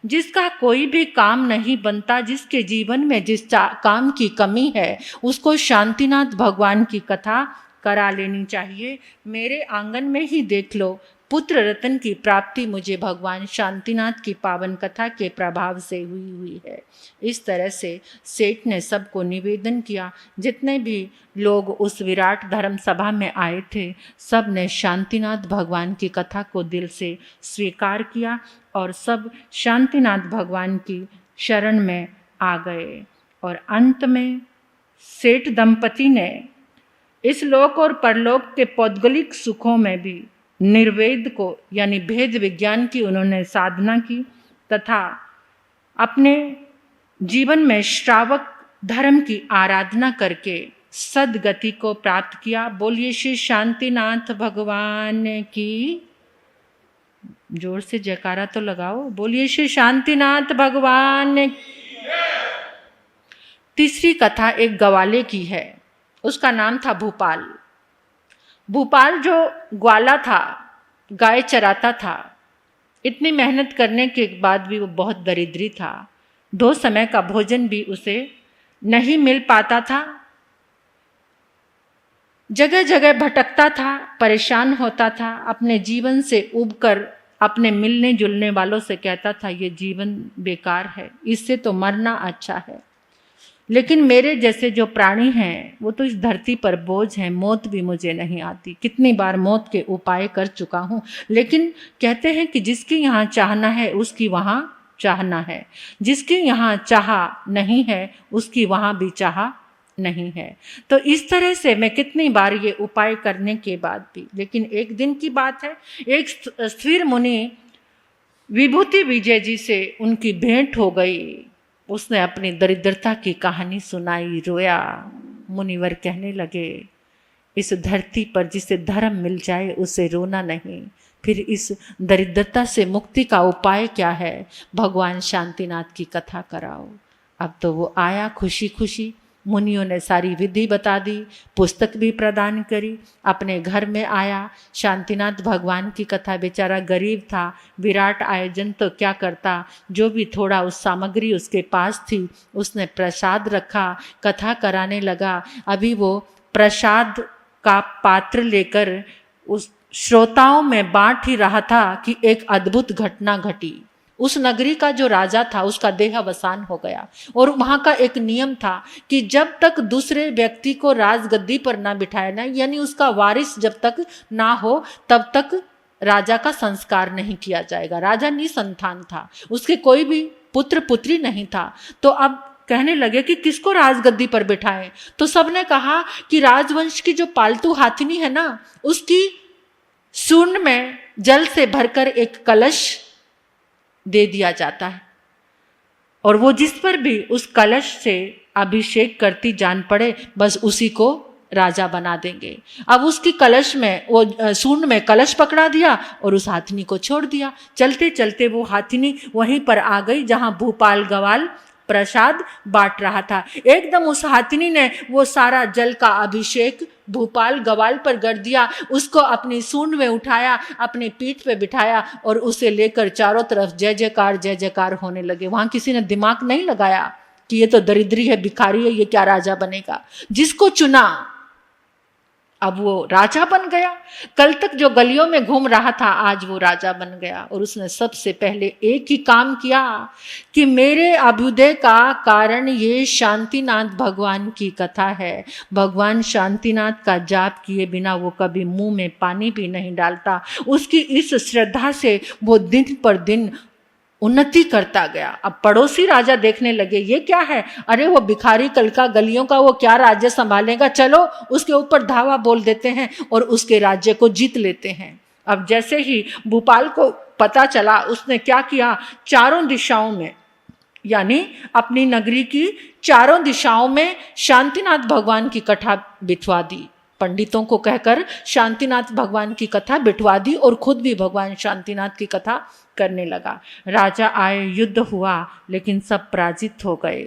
जिसका कोई भी काम नहीं बनता, जिसके जीवन में जिस काम की कमी है, उसको शांतिनाथ भगवान की कथा करा लेनी चाहिए। मेरे आंगन में ही देख लो, पुत्र रत्न की प्राप्ति मुझे भगवान शांतिनाथ की पावन कथा के प्रभाव से हुई है। इस तरह से सेठ ने सबको निवेदन किया। जितने भी लोग उस विराट धर्म सभा में आए थे, सब ने शांतिनाथ भगवान की कथा को दिल से स्वीकार किया और सब शांतिनाथ भगवान की शरण में आ गए। और अंत में सेठ दंपति ने इस लोक और परलोक के पौद्गलिक सुखों में भी निर्वेद को यानी भेद विज्ञान की उन्होंने साधना की तथा अपने जीवन में श्रावक धर्म की आराधना करके सदगति को प्राप्त किया। बोलिए श्री शांतिनाथ भगवान की, जोर से जयकारा तो लगाओ, बोलिए श्री शांतिनाथ भगवान। तीसरी कथा एक ग्वाले की है, उसका नाम था भूपाल। भूपाल जो ग्वाला था, गाय चराता था, इतनी मेहनत करने के बाद भी वो बहुत दरिद्री था। 2 समय का भोजन भी उसे नहीं मिल पाता था, जगह जगह भटकता था, परेशान होता था, अपने जीवन से उबकर अपने मिलने जुलने वालों से कहता था, ये जीवन बेकार है, इससे तो मरना अच्छा है। लेकिन मेरे जैसे जो प्राणी हैं वो तो इस धरती पर बोझ हैं, मौत भी मुझे नहीं आती। कितनी बार मौत के उपाय कर चुका हूँ, लेकिन कहते हैं कि जिसकी यहाँ चाहना है उसकी वहाँ चाहना है, जिसकी यहाँ चाह नहीं है उसकी वहाँ भी चाह नहीं है। तो इस तरह से मैं कितनी बार ये उपाय करने के बाद भी, लेकिन एक दिन की बात है, एक स्थिर मुनि विभूति विजय जी से उनकी भेंट हो गई। उसने अपनी दरिद्रता की कहानी सुनाई, रोया। मुनिवर कहने लगे, इस धरती पर जिसे धर्म मिल जाए उसे रोना नहीं, फिर इस दरिद्रता से मुक्ति का उपाय क्या है? भगवान शांतिनाथ की कथा कराओ। अब तो वो आया खुशी खुशी, मुनियों ने सारी विधि बता दी, पुस्तक भी प्रदान करी, अपने घर में आया। शांतिनाथ भगवान की कथा, बेचारा गरीब था, विराट आयोजन तो क्या करता, जो भी थोड़ा उस सामग्री उसके पास थी उसने प्रसाद रखा, कथा कराने लगा। अभी वो प्रसाद का पात्र लेकर उस श्रोताओं में बांट ही रहा था कि एक अद्भुत घटना घटी। उस नगरी का जो राजा था उसका देहावसान हो गया और वहाँ का एक नियम था कि जब तक दूसरे व्यक्ति को राजगद्दी पर ना बिठाया ना, यानी उसका वारिस जब तक ना हो तब तक राजा का संस्कार नहीं किया जाएगा। राजा निसंतान था, उसके कोई भी पुत्र पुत्री नहीं था। तो अब कहने लगे कि किसको राजगद्दी पर बिठाएं, तो सबने कहा कि राजवंश की जो पालतू हाथिनी है ना, उसकी सूंड में जल से भरकर एक कलश दे दिया जाता है और वो जिस पर भी उस कलश से अभिषेक करती जान पड़े बस उसी को राजा बना देंगे। अब उसकी कलश में, वो सूंड में कलश पकड़ा दिया और उस हाथिनी को छोड़ दिया। चलते चलते वो हाथिनी वहीं पर आ गई जहां भूपाल ग्वाल प्रसाद बांट रहा था। एकदम उस हाथिनी ने वो सारा जल का अभिषेक भूपाल ग्वाल पर कर दिया, उसको अपनी सूंड में उठाया, अपनी पीठ पे बिठाया और उसे लेकर चारों तरफ जय जयकार होने लगे। वहां किसी ने दिमाग नहीं लगाया कि ये तो दरिद्री है, भिखारी है, ये क्या राजा बनेगा। जिसको चुना अब वो राजा बन गया। कल तक जो गलियों में घूम रहा था आज वो राजा बन गया और उसने सबसे पहले एक ही काम किया कि मेरे अभ्युदय का कारण ये शांतिनाथ भगवान की कथा है। भगवान शांतिनाथ का जाप किए बिना वो कभी मुंह में पानी भी नहीं डालता। उसकी इस श्रद्धा से वो दिन पर दिन उन्नति करता गया। अब पड़ोसी राजा देखने लगे, ये क्या है, अरे वो भिखारी कल का गलियों का वो क्या राज्य संभालेगा, चलो उसके ऊपर धावा बोल देते हैं और उसके राज्य को जीत लेते हैं। अब जैसे ही भूपाल को पता चला, उसने क्या किया, चारों दिशाओं में, यानी अपनी नगरी की चारों दिशाओं में शांतिनाथ भगवान की कथा बिठवा दी। पंडितों को कहकर शांतिनाथ भगवान की कथा बिठवा दी और खुद भी भगवान शांतिनाथ की कथा करने लगा। राजा आए, युद्ध हुआ, लेकिन सब पराजित हो गए।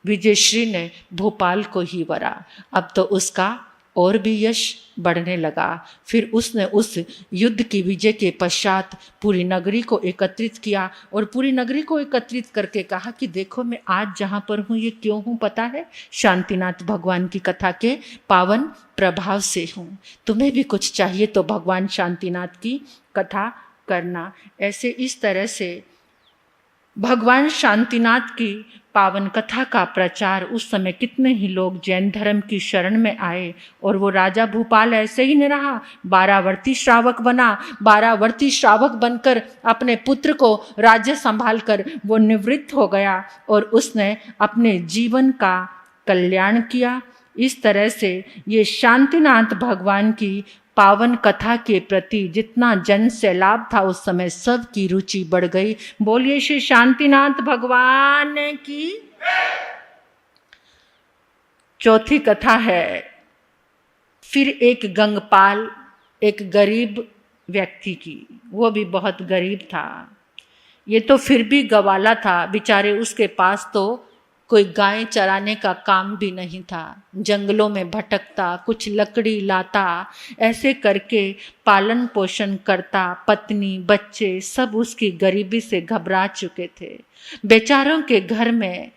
विजयश्री ने भोपाल को ही वरा। अब तो उसका और भी यश बढ़ने लगा। फिर उसने उस युद्ध की विजय के पश्चात पूरी नगरी को एकत्रित किया और पूरी नगरी को एकत्रित करके कहा कि देखो मैं आज जहाँ पर हूँ ये क्यों हूँ पता है, शांतिनाथ भगवान की कथा के पावन प्रभाव से हूँ। तुम्हें भी कुछ चाहिए तो भगवान शांतिनाथ की कथा करना। ऐसे इस तरह से भगवान शांतिनाथ की पावन कथा का प्रचार, उस समय कितने ही लोग जैन धर्म की शरण में आए। और वो राजा भूपाल ऐसे ही नहीं रहा, 12 श्रावक बना। 12 श्रावक बनकर अपने पुत्र को राज्य संभाल कर वो निवृत्त हो गया और उसने अपने जीवन का कल्याण किया। इस तरह से ये शांतिनाथ भगवान की पावन कथा के प्रति जितना जन सैलाब था, उस समय सबकी रुचि बढ़ गई। बोलिए श्री शांतिनाथ भगवान की। चौथी कथा है, फिर एक गंगपाल, एक गरीब व्यक्ति की। वो भी बहुत गरीब था, ये तो फिर भी गवाला था बेचारे, उसके पास तो कोई गाय चराने का काम भी नहीं था। जंगलों में भटकता, कुछ लकड़ी लाता, ऐसे करके पालन पोषण करता। पत्नी बच्चे सब उसकी गरीबी से घबरा चुके थे। बेचारों के घर में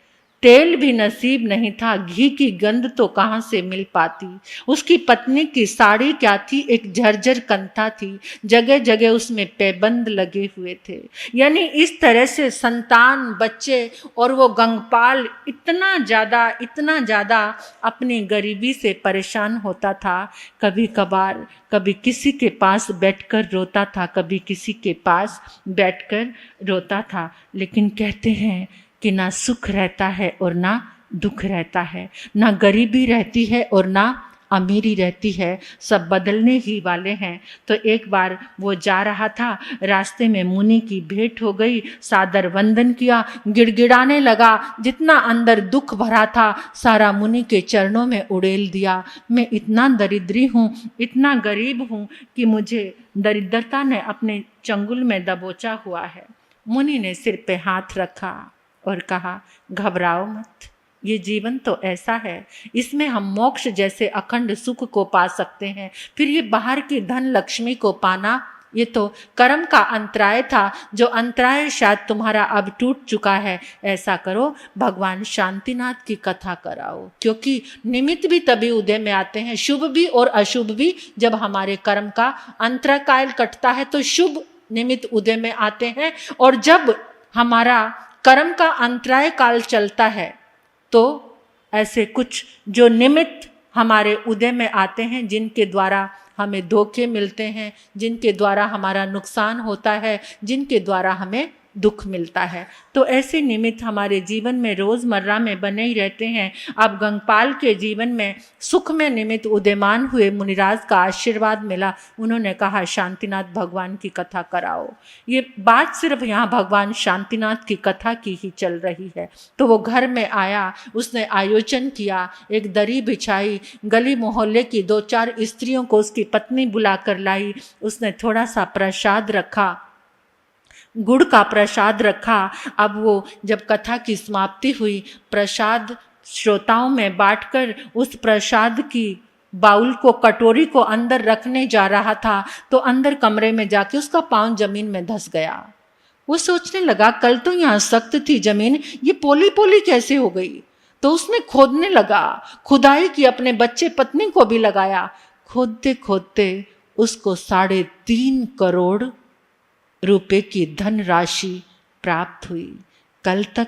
तेल भी नसीब नहीं था, घी की गंध तो कहाँ से मिल पाती। उसकी पत्नी की साड़ी क्या थी, एक झरझर कंथा थी, जगह जगह उसमें पैबंद लगे हुए थे। यानी इस तरह से संतान, बच्चे और वो गंगपाल इतना ज़्यादा अपनी गरीबी से परेशान होता था। कभी कभार कभी किसी के पास बैठकर रोता था, कभी किसी के पास बैठकर रोता था। लेकिन कहते हैं कि ना सुख रहता है और ना दुख रहता है, ना गरीबी रहती है और ना अमीरी रहती है, सब बदलने ही वाले हैं। तो एक बार वो जा रहा था, रास्ते में मुनि की भेंट हो गई, सादर वंदन किया, गिड़गिड़ाने लगा। जितना अंदर दुख भरा था सारा मुनि के चरणों में उड़ेल दिया। मैं इतना दरिद्री हूँ, इतना गरीब हूँ कि मुझे दरिद्रता ने अपने चंगुल में दबोचा हुआ है। मुनि ने सिर पे हाथ रखा और कहा, घबराओ मत, ये जीवन तो ऐसा है, इसमें हम मोक्ष जैसे अखंड सुख को पा सकते हैं। फिर ये बाहर की धन लक्ष्मी को पाना, ये तो कर्म का अंतराय था, जो अंतराय शायद तुम्हारा अब टूट चुका है। ऐसा करो, भगवान शांतिनाथ की कथा कराओ, क्योंकि निमित्त भी तभी उदय में आते हैं, शुभ भी और अशुभ भी। जब हमारे कर्म का अंतराकाल कटता है तो शुभ निमित्त उदय में आते हैं, और जब हमारा कर्म का अंतराय काल चलता है तो ऐसे कुछ जो निमित्त हमारे उदय में आते हैं, जिनके द्वारा हमें धोखे मिलते हैं, जिनके द्वारा हमारा नुकसान होता है, जिनके द्वारा हमें दुख मिलता है, तो ऐसे निमित्त हमारे जीवन में रोज़मर्रा में बने ही रहते हैं। अब गंगपाल के जीवन में सुख में निमित्त उदयमान हुए मुनिराज का आशीर्वाद मिला। उन्होंने कहा, शांतिनाथ भगवान की कथा कराओ। ये बात सिर्फ यहाँ भगवान शांतिनाथ की कथा की ही चल रही है। तो वो घर में आया, उसने आयोजन किया, एक दरी बिछाई, गली मोहल्ले की 2-4 स्त्रियों को उसकी पत्नी बुला कर लाई। उसने थोड़ा सा प्रसाद रखा, गुड़ का प्रसाद रखा। अब वो जब कथा की समाप्ति हुई, प्रसाद श्रोताओं में बांटकर उस प्रसाद की बाउल को, कटोरी को अंदर रखने जा रहा था, तो अंदर कमरे में जाके उसका पांव जमीन में धंस गया। वो सोचने लगा, कल तो यहाँ सख्त थी जमीन, ये पोली पोली कैसे हो गई। तो उसने खोदने लगा, खुदाई की, अपने बच्चे पत्नी को भी लगाया। खोदते खोदते उसको 3.5 करोड़ रुपए की धनराशि प्राप्त हुई। कल तक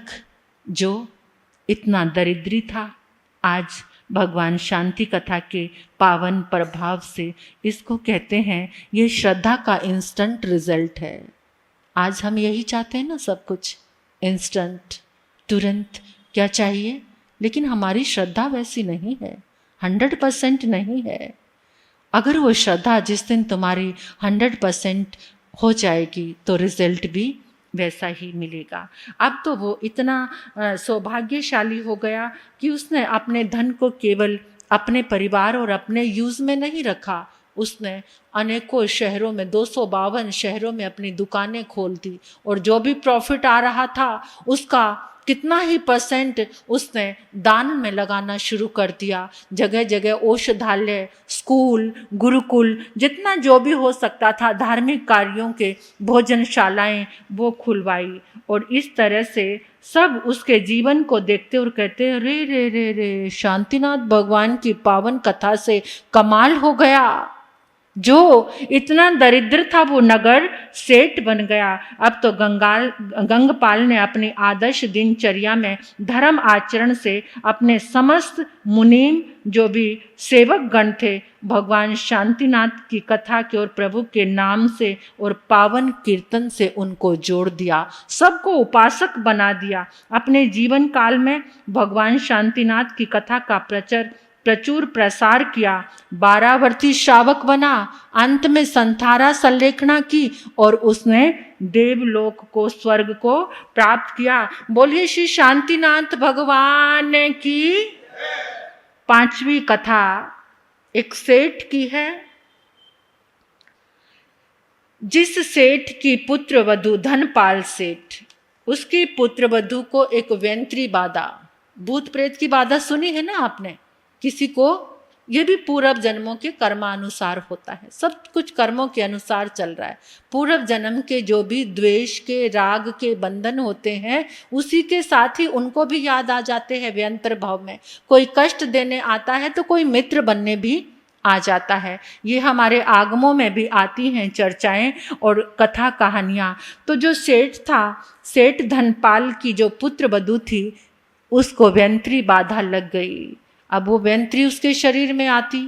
जो इतना दरिद्री था, आज भगवान शांति कथा के पावन प्रभाव से, इसको कहते हैं ये श्रद्धा का इंस्टेंट रिजल्ट है। आज हम यही चाहते हैं ना, सब कुछ इंस्टेंट, तुरंत, क्या चाहिए। लेकिन हमारी श्रद्धा वैसी नहीं है, 100% नहीं है। अगर वो श्रद्धा जिस दिन तुम्हारी 100% हो जाएगी तो रिजल्ट भी वैसा ही मिलेगा। अब तो वो इतना सौभाग्यशाली हो गया कि उसने अपने धन को केवल अपने परिवार और अपने यूज़ में नहीं रखा, उसने अनेकों शहरों में, 252 शहरों में अपनी दुकानें खोल दी, और जो भी प्रॉफिट आ रहा था उसका कितना ही % उसने दान में लगाना शुरू कर दिया। जगह जगह औषधालय, स्कूल, गुरुकुल, जितना जो भी हो सकता था, धार्मिक कार्यों के भोजनशालाएं वो खुलवाई। और इस तरह से सब उसके जीवन को देखते और कहते, रे रे रे रे, शांतिनाथ भगवान की पावन कथा से कमाल हो गया। जो इतना दरिद्र था वो नगर सेठ बन गया। अब तो गंगपाल ने अपनी आदर्श दिनचर्या में धर्म आचरण से अपने समस्त मुनीम, जो भी सेवक गण थे, भगवान शांतिनाथ की कथा के और प्रभु के नाम से और पावन कीर्तन से उनको जोड़ दिया, सबको उपासक बना दिया। अपने जीवन काल में भगवान शांतिनाथ की कथा का प्रचुर प्रसार किया। 12 वर्षीय श्रावक बना, अंत में संथारा संलेखना की और उसने देवलोक को, स्वर्ग को प्राप्त किया। बोलिए श्री शांतिनाथ भगवान की। 5वीं कथा एक सेठ की है। जिस सेठ की पुत्र वधू धनपाल सेठ, उसकी पुत्र वधू को एक वेंत्री बाधा, भूत प्रेत की बाधा सुनी है ना आपने किसी को। ये भी पूर्व जन्मों के कर्मानुसार होता है, सब कुछ कर्मों के अनुसार चल रहा है। पूर्व जन्म के जो भी द्वेष के, राग के बंधन होते हैं, उसी के साथ ही उनको भी याद आ जाते हैं व्यंतर भाव में। कोई कष्ट देने आता है तो कोई मित्र बनने भी आ जाता है। ये हमारे आगमों में भी आती हैं चर्चाएं और कथा कहानियाँ। तो जो सेठ था, सेठ धनपाल की जो पुत्र वधू थी, उसको व्यंत्री बाधा लग गई। अब वो व्यंत्री उसके शरीर में आती,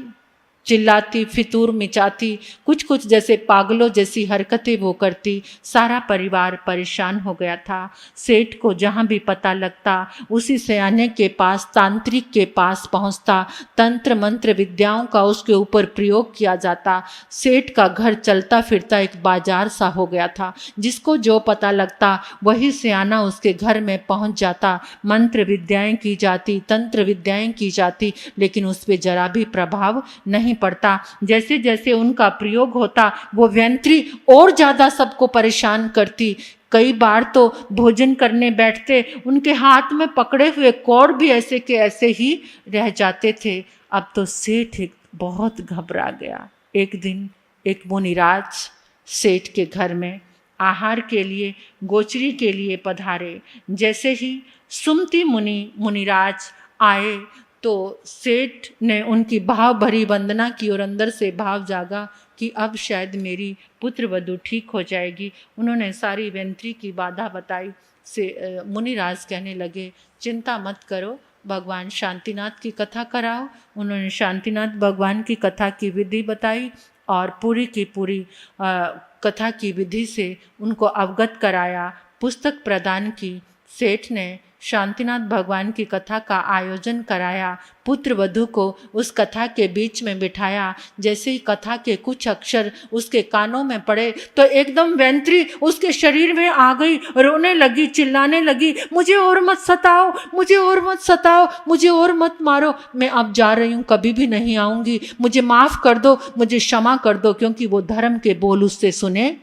चिल्लाती, फितूर मिचाती, कुछ जैसे पागलों जैसी हरकतें वो करती। सारा परिवार परेशान हो गया था। सेठ को जहाँ भी पता लगता उसी सयाने के पास, तांत्रिक के पास पहुँचता, तंत्र मंत्र विद्याओं का उसके ऊपर प्रयोग किया जाता। सेठ का घर चलता फिरता एक बाजार सा हो गया था, जिसको जो पता लगता वही सयाना उसके घर में पहुँच जाता। मंत्र विद्याएं की जाती, तंत्र विद्याएं की जाती, लेकिन उस पर जरा भी प्रभाव नहीं पड़ता। जैसे जैसे उनका प्रयोग होता, वो व्यंत्री और ज्यादा सबको परेशान करती। कई बार तो भोजन करने बैठते, उनके हाथ में पकड़े हुए कौड़ भी ऐसे के ऐसे ही रह जाते थे। अब तो सेठ बहुत घबरा गया। एक दिन एक मुनिराज सेठ के घर में आहार के लिए, गोचरी के लिए पधारे। जैसे ही सुमति मुनिराज आए तो सेठ ने उनकी भाव भरी वंदना की और अंदर से भाव जागा कि अब शायद मेरी पुत्र वधू ठीक हो जाएगी। उन्होंने सारी व्यंत्री की बाधा बताई। से मुनिराज कहने लगे, चिंता मत करो, भगवान शांतिनाथ की कथा कराओ। उन्होंने शांतिनाथ भगवान की कथा की विधि बताई और पूरी की पूरी कथा की विधि से उनको अवगत कराया, पुस्तक प्रदान की। सेठ ने शांतिनाथ भगवान की कथा का आयोजन कराया, पुत्र वधू को उस कथा के बीच में बिठाया। जैसे ही कथा के कुछ अक्षर उसके कानों में पड़े तो एकदम व्यंत्री उसके शरीर में आ गई, रोने लगी, चिल्लाने लगी, मुझे और मत सताओ, मुझे और मत सताओ, मुझे और मत मारो, मैं अब जा रही हूँ, कभी भी नहीं आऊँगी, मुझे माफ़ कर दो, मुझे क्षमा कर दो। क्योंकि वो धर्म के बोल उससे सुने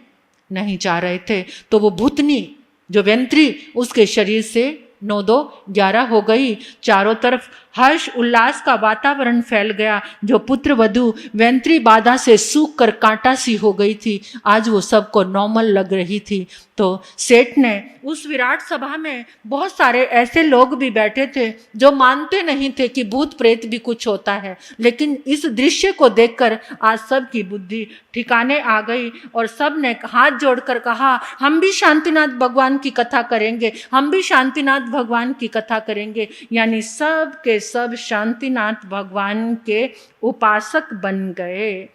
नहीं जा रहे थे। तो वो भूतनी जो व्यंत्री उसके शरीर से 9-2-11 हो गई। चारों तरफ हर्ष उल्लास का वातावरण फैल गया। जो पुत्र वधू व्यंत्री बाधा से सूख कर कांटा सी हो गई थी, आज वो सबको नॉर्मल लग रही थी। तो सेठ ने उस विराट सभा में बहुत सारे ऐसे लोग भी बैठे थे जो मानते नहीं थे कि भूत प्रेत भी कुछ होता है, लेकिन इस दृश्य को देखकर आज सब की बुद्धि ठिकाने आ गई और सब ने हाथ जोड़कर कहा, हम भी शांतिनाथ भगवान की कथा करेंगे, हम भी शांतिनाथ भगवान की कथा करेंगे। यानी सब के सब शांतिनाथ भगवान के उपासक बन गए।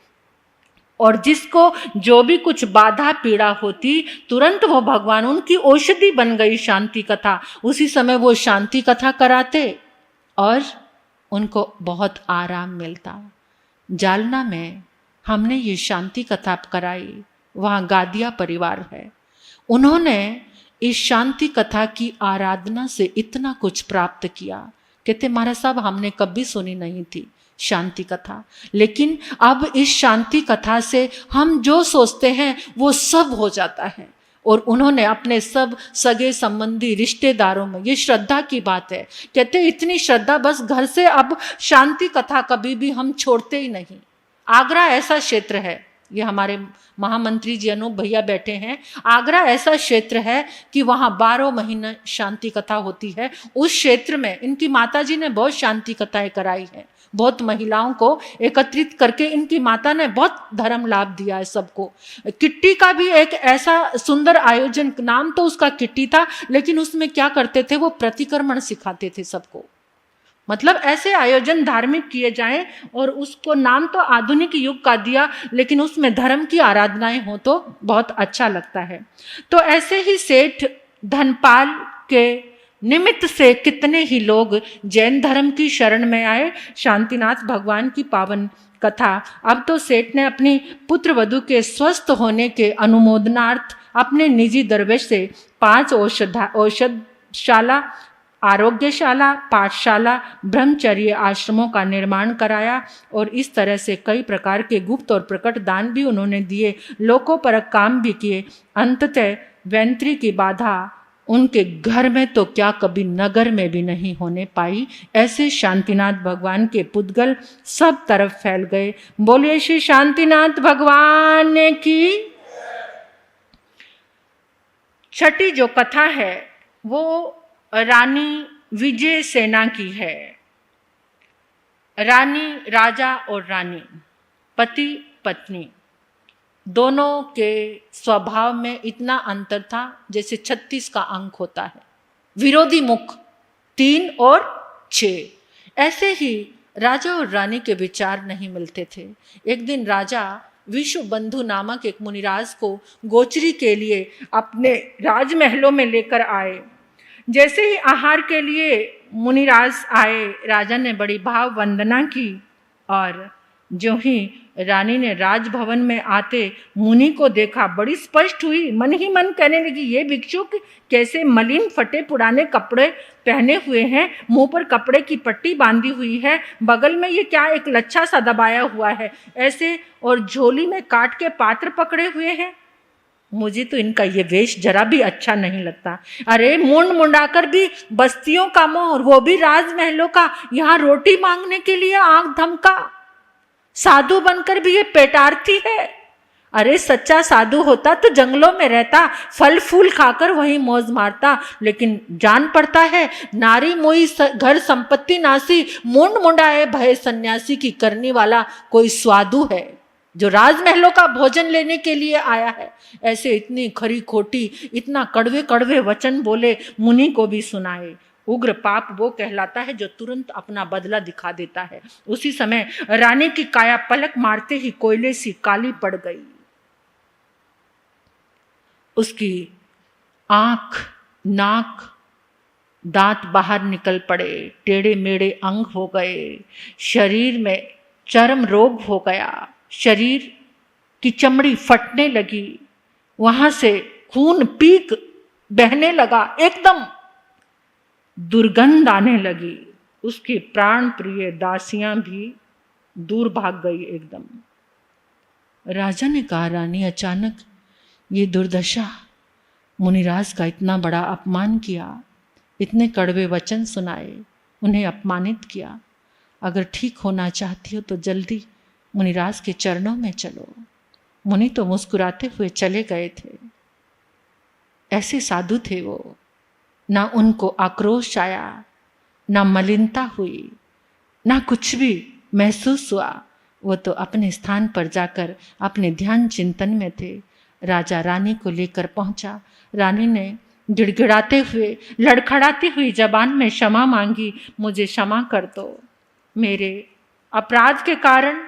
और जिसको जो भी कुछ बाधा पीड़ा होती तुरंत वो भगवान उनकी औषधि बन गई शांति कथा। उसी समय वो शांति कथा कराते और उनको बहुत आराम मिलता। जालना में हमने ये शांति कथा कराई, वहाँ गादिया परिवार है, उन्होंने इस शांति कथा की आराधना से इतना कुछ प्राप्त किया। कहते महाराज साहब हमने कभी सुनी नहीं थी शांति कथा, लेकिन अब इस शांति कथा से हम जो सोचते हैं वो सब हो जाता है। और उन्होंने अपने सब सगे संबंधी रिश्तेदारों में, ये श्रद्धा की बात है, कहते इतनी श्रद्धा बस घर से अब शांति कथा कभी भी हम छोड़ते ही नहीं। आगरा ऐसा क्षेत्र है, ये हमारे महामंत्री जी अनूप भैया बैठे हैं, आगरा ऐसा क्षेत्र है कि वहाँ 12 महीने शांति कथा होती है। उस क्षेत्र में इनकी माताजी ने बहुत शांति कथाएं कराई है, बहुत महिलाओं को एकत्रित करके इनकी माता ने बहुत धर्म लाभ दिया है सबको। किट्टी का भी एक ऐसा सुंदर आयोजन, नाम तो उसका किट्टी था, लेकिन उसमें क्या करते थे वो प्रतिक्रमण सिखाते थे सबको। मतलब ऐसे आयोजन धार्मिक किए जाएं और उसको नाम तो आधुनिक युग का दिया, लेकिन उसमें धर्म की आराधनाएं हो तो बहुत अच्छा लगता है। तो ऐसे ही सेठ धनपाल के निमित्त से कितने ही लोग जैन धर्म की शरण में आए। शांतिनाथ भगवान की पावन कथा। अब तो सेठ ने अपनी पुत्र वधू के स्वस्थ होने के अनुमोदनार्थ अपने निजी दरवेश से 5 औषधशाला, आरोग्यशाला, पाठशाला, ब्रह्मचर्य आश्रमों का निर्माण कराया और इस तरह से कई प्रकार के गुप्त और प्रकट दान भी उन्होंने दिए, लोकोपरक काम भी किए। अंततः वैंत्री की बाधा उनके घर में तो क्या कभी नगर में भी नहीं होने पाई। ऐसे शांतिनाथ भगवान के पुद्गल सब तरफ फैल गए। बोलिए श्री शांतिनाथ भगवान की। छठी जो कथा है वो रानी विजय सेना की है। रानी, राजा और रानी, पति पत्नी, दोनों के स्वभाव में इतना अंतर था जैसे 36 का अंक होता है। विरोधी मुख 3 और 6। ऐसे ही राजा और रानी के विचार नहीं मिलते थे। एक दिन राजा विश्व बंधु नामक एक मुनिराज को गोचरी के लिए अपने राजमहलों में लेकर आए। जैसे ही आहार के लिए मुनिराज आए, राजा ने बड़ी भाव वंदना की और जो ही रानी ने राजभवन में आते मुनि को देखा, बड़ी स्पष्ट हुई, मन ही मन कहने लगी ये भिक्षुक कैसे मलिन फटे पुराने कपड़े पहने हुए हैं, मुंह पर कपड़े की पट्टी बांधी हुई है, बगल में ये क्या एक लच्छा सा दबाया हुआ है ऐसे, और झोली में काट के पात्र पकड़े हुए हैं। मुझे तो इनका ये वेश जरा भी अच्छा नहीं लगता। अरे मुंड मुंडाकर भी बस्तियों का मोह, और वो भी राजमहलों का, यहाँ रोटी मांगने के लिए आंख धमका, साधु बनकर भी ये पेटार्थी है। अरे सच्चा साधु होता तो जंगलों में रहता, फल फूल खाकर वहीं मौज मारता, लेकिन जान पड़ता है नारी मोई घर संपत्ति नासी, मुंड मुंडाए भय सन्यासी की करने वाला कोई स्वादु है जो राजमहलों का भोजन लेने के लिए आया है। ऐसे इतनी खरी खोटी, इतना कड़वे कड़वे वचन बोले, मुनि को भी सुनाए। उग्र पाप वो कहलाता है जो तुरंत अपना बदला दिखा देता है। उसी समय रानी की काया पलक मारते ही कोयले सी काली पड़ गई। उसकी आंख, नाक, दांत बाहर निकल पड़े, टेढ़े मेढ़े अंग हो गए, शरीर में चर्म रोग हो गया, शरीर की चमड़ी फटने लगी, वहां से खून पीक बहने लगा, एकदम दुर्गंध आने लगी। उसकी प्राण प्रिय दासियां भी दूर भाग गई एकदम। राजा ने कहा, रानी अचानक ये दुर्दशा, मुनिराज का इतना बड़ा अपमान किया, इतने कड़वे वचन सुनाए, उन्हें अपमानित किया। अगर ठीक होना चाहती हो तो जल्दी मुनिराज के चरणों में चलो। मुनि तो मुस्कुराते हुए चले गए थे। ऐसे साधु थे वो, ना उनको आक्रोश आया, ना मलिनता हुई, ना कुछ भी महसूस हुआ। वो तो अपने स्थान पर जाकर अपने ध्यान चिंतन में थे। राजा रानी को लेकर पहुंचा। रानी ने गिड़गिड़ाते हुए, लड़खड़ाती हुई जबान में क्षमा मांगी, मुझे क्षमा कर दो, मेरे अपराध के कारण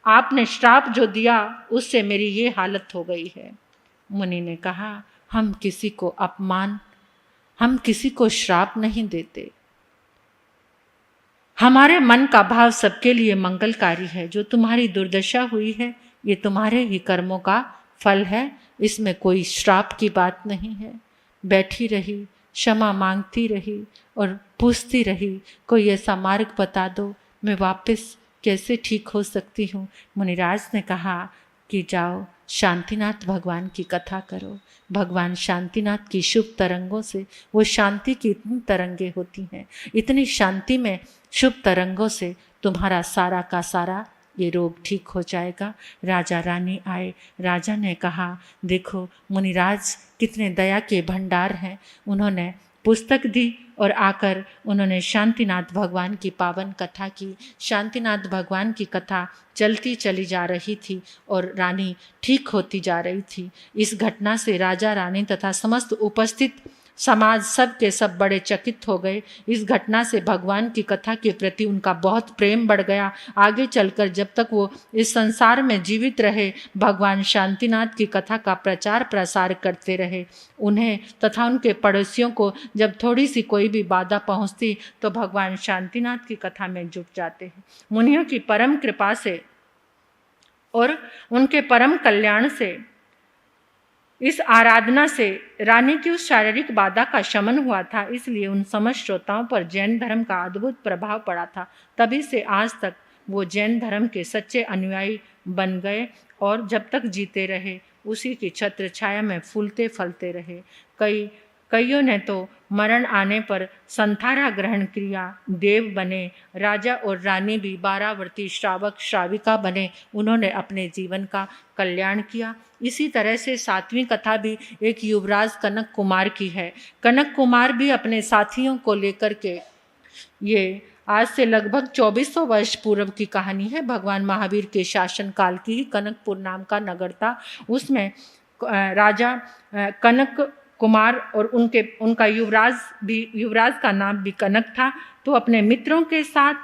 आपने श्राप जो दिया उससे मेरी ये हालत हो गई है। मुनि ने कहा, हम किसी को श्राप नहीं देते। हमारे मन का भाव सबके लिए मंगलकारी है। जो तुम्हारी दुर्दशा हुई है ये तुम्हारे ही कर्मों का फल है, इसमें कोई श्राप की बात नहीं है। बैठी रही, क्षमा मांगती रही और पूछती रही, कोई ऐसा मार्ग बता दो, मैं वापस कैसे ठीक हो सकती हूँ। मुनिराज ने कहा कि जाओ शांतिनाथ भगवान की कथा करो। भगवान शांतिनाथ की शुभ तरंगों से, वो शांति की इतनी तरंगे होती हैं, इतनी शांति में शुभ तरंगों से तुम्हारा सारा का सारा ये रोग ठीक हो जाएगा। राजा रानी आए। राजा ने कहा, देखो मुनिराज कितने दया के भंडार हैं। उन्होंने पुस्तक दी और आकर उन्होंने शांतिनाथ भगवान की पावन कथा की। शांतिनाथ भगवान की कथा चलती चली जा रही थी और रानी ठीक होती जा रही थी। इस घटना से राजा रानी तथा समस्त उपस्थित समाज सब के सब बड़े चकित हो गए। इस घटना से भगवान की कथा के प्रति उनका बहुत प्रेम बढ़ गया। आगे चलकर जब तक वो इस संसार में जीवित रहे, भगवान शांतिनाथ की कथा का प्रचार प्रसार करते रहे। उन्हें तथा उनके पड़ोसियों को जब थोड़ी सी कोई भी बाधा पहुंचती तो भगवान शांतिनाथ की कथा में जुट जाते हैं। मुनियों की परम कृपा से और उनके परम कल्याण से, इस आराधना से रानी की उस शारीरिक बाधा का शमन हुआ था। इसलिए उन समस्त श्रोताओं पर जैन धर्म का अद्भुत प्रभाव पड़ा था। तभी से आज तक वो जैन धर्म के सच्चे अनुयायी बन गए और जब तक जीते रहे उसी की छत्र छाया में फूलते फलते रहे। कईयों ने तो मरण आने पर संथारा ग्रहण किया, देव बने। राजा और रानी भी 12 वर्ती श्रावक श्राविका बने। उन्होंने अपने जीवन का कल्याण किया। इसी तरह से 7वीं कथा भी एक युवराज कनक कुमार की है। कनक कुमार भी अपने साथियों को लेकर के, ये आज से लगभग 2400 वर्ष पूर्व की कहानी है। भगवान महावीर के शासन काल की ही कनकपुर नाम का नगर था। उसमें राजा कनक कुमार और उनका युवराज का नाम भी कनक था। तो अपने मित्रों के साथ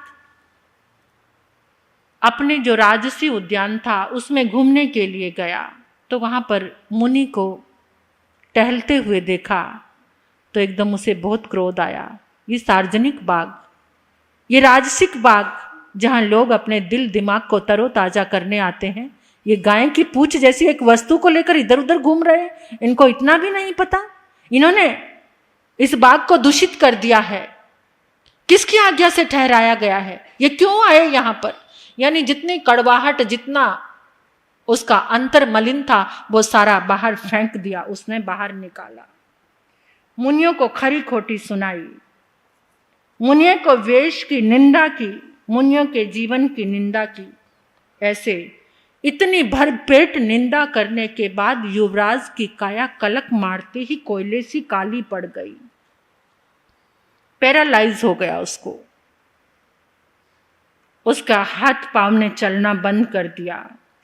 अपने जो राजसी उद्यान था उसमें घूमने के लिए गया। तो वहाँ पर मुनि को टहलते हुए देखा तो एकदम उसे बहुत क्रोध आया। ये सार्वजनिक बाग, ये राजसिक बाग जहाँ लोग अपने दिल दिमाग को तरोताजा करने आते हैं, ये गाय की पूंछ जैसी एक वस्तु को लेकर इधर उधर घूम रहे हैं। इनको इतना भी नहीं पता, इन्होंने इस बाग को दूषित कर दिया है। किसकी आज्ञा से ठहराया गया है? ये क्यों आए यहाँ पर? यानी जितनी कड़वाहट, जितना उसका अंतर मलिन था वो सारा बाहर फेंक दिया, उसने बाहर निकाला। मुनियों को खरी खोटी सुनाई, मुनियों को वेश की निंदा की, मुनियों के जीवन की निंदा की। ऐसे इतनी भरपेट निंदा करने के बाद युवराज की काया कलक मारते ही कोयले सी काली पड़ गई। पैरालाइज हो गया उसको, उसका हाथ पांव ने चलना बंद कर दिया,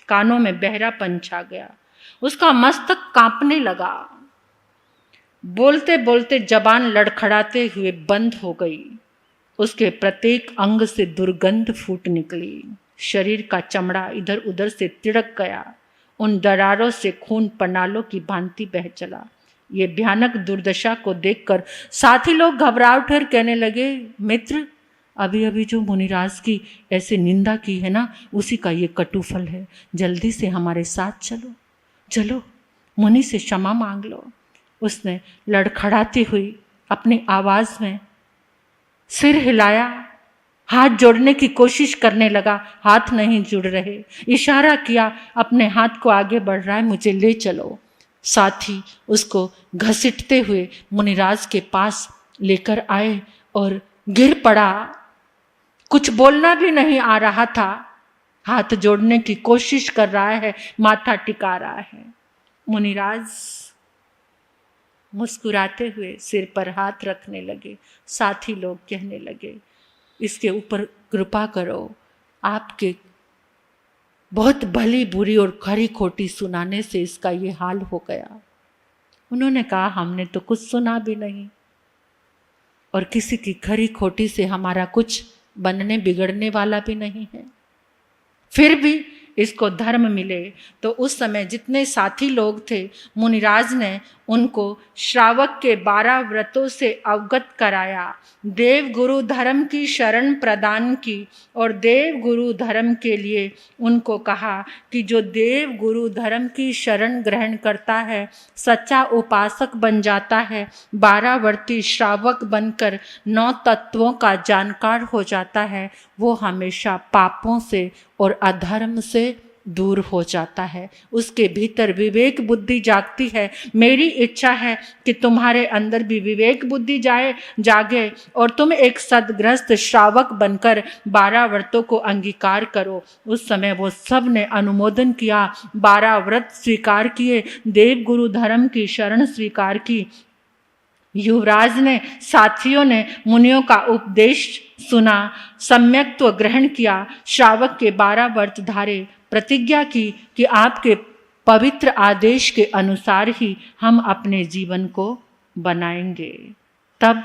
कानों में बहरापन छा गया, उसका मस्तक कांपने लगा, बोलते बोलते जबान लड़खड़ाते हुए बंद हो गई। उसके प्रत्येक अंग से दुर्गंध फूट निकली, शरीर का चमड़ा इधर उधर से तिड़क गया, उन दरारों से खून पनालों की भांति बह चला। ये भयानक दुर्दशा को देखकर साथी लोग घबरा उठकर कहने लगे, मित्र, अभी अभी जो मुनिराज की ऐसे निंदा की है ना, उसी का ये कटु फल है। जल्दी से हमारे साथ चलो, चलो, मुनि से क्षमा मांग लो। उसने लड़खड़ाती हुई अपनी आवाज में सिर हिलाया, हाथ जोड़ने की कोशिश करने लगा, हाथ नहीं जुड़ रहे। इशारा किया, अपने हाथ को आगे बढ़ रहा है, मुझे ले चलो। साथी उसको घसीटते हुए मुनिराज के पास लेकर आए और गिर पड़ा। कुछ बोलना भी नहीं आ रहा था, हाथ जोड़ने की कोशिश कर रहा है, माथा टिका रहा है। मुनिराज मुस्कुराते हुए सिर पर हाथ रखने लगे। साथी लोग कहने लगे, इसके ऊपर कृपा करो, आपके बहुत भली बुरी और खरी खोटी सुनाने से इसका ये हाल हो गया। उन्होंने कहा, हमने तो कुछ सुना भी नहीं और किसी की खरी खोटी से हमारा कुछ बनने बिगड़ने वाला भी नहीं है। फिर भी इसको धर्म मिले। तो उस समय जितने साथी लोग थे, मुनिराज ने उनको श्रावक के 12 व्रतों से अवगत कराया, देव गुरु धर्म की शरण प्रदान की और देव गुरु धर्म के लिए उनको कहा कि जो देव गुरु धर्म की शरण ग्रहण करता है, सच्चा उपासक बन जाता है, 12 वर्ती श्रावक बनकर 9 तत्वों का जानकार हो जाता है, वो हमेशा पापों से और अधर्म से दूर हो जाता है। उसके भीतर विवेक बुद्धि जागती है। मेरी इच्छा है कि तुम्हारे अंदर भी विवेक बुद्धि जागे और तुम एक सद्ग्रस्त श्रावक बनकर 12 व्रतों को अंगीकार करो। उस समय वो सब ने अनुमोदन किया, 12 व्रत स्वीकार किए, देव गुरु धर्म की शरण स्वीकार की। युवराज ने, साथियों ने मुनियों का उपदेश सुना, सम्यक्त्व ग्रहण किया, श्रावक के 12 व्रत धारे, प्रतिज्ञा की कि आपके पवित्र आदेश के अनुसार ही हम अपने जीवन को बनाएंगे। तब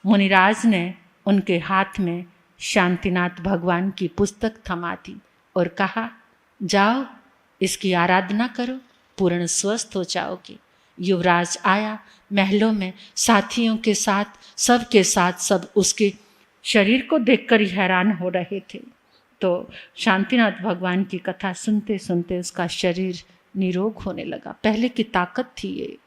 मुनिराज ने उनके हाथ में शांतिनाथ भगवान की पुस्तक थमा दी और कहा, जाओ इसकी आराधना करो, पूर्ण स्वस्थ हो जाओगे। युवराज आया महलों में साथियों के साथ, सबके साथ, सब उसके शरीर को देखकर ही हैरान हो रहे थे। तो शांतिनाथ भगवान की कथा सुनते सुनते उसका शरीर निरोग होने लगा। पहले की ताकत थी ये,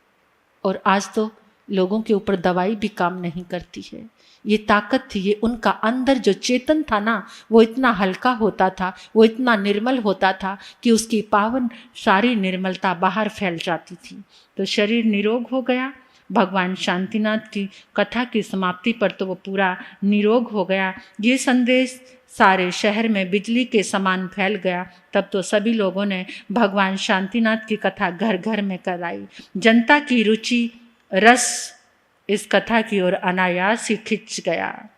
और आज तो लोगों के ऊपर दवाई भी काम नहीं करती है। ये ताकत थी, ये उनका अंदर जो चेतन था ना, वो इतना हल्का होता था, वो इतना निर्मल होता था कि उसकी पावन सारी निर्मलता बाहर फैल जाती थी। तो शरीर निरोग हो गया। भगवान शांतिनाथ की कथा की समाप्ति पर तो वो पूरा निरोग हो गया। ये संदेश सारे शहर में बिजली के समान फैल गया। तब तो सभी लोगों ने भगवान शांतिनाथ की कथा घर घर में कराई। जनता की रुचि, रस इस कथा की ओर अनायास ही खिंच गया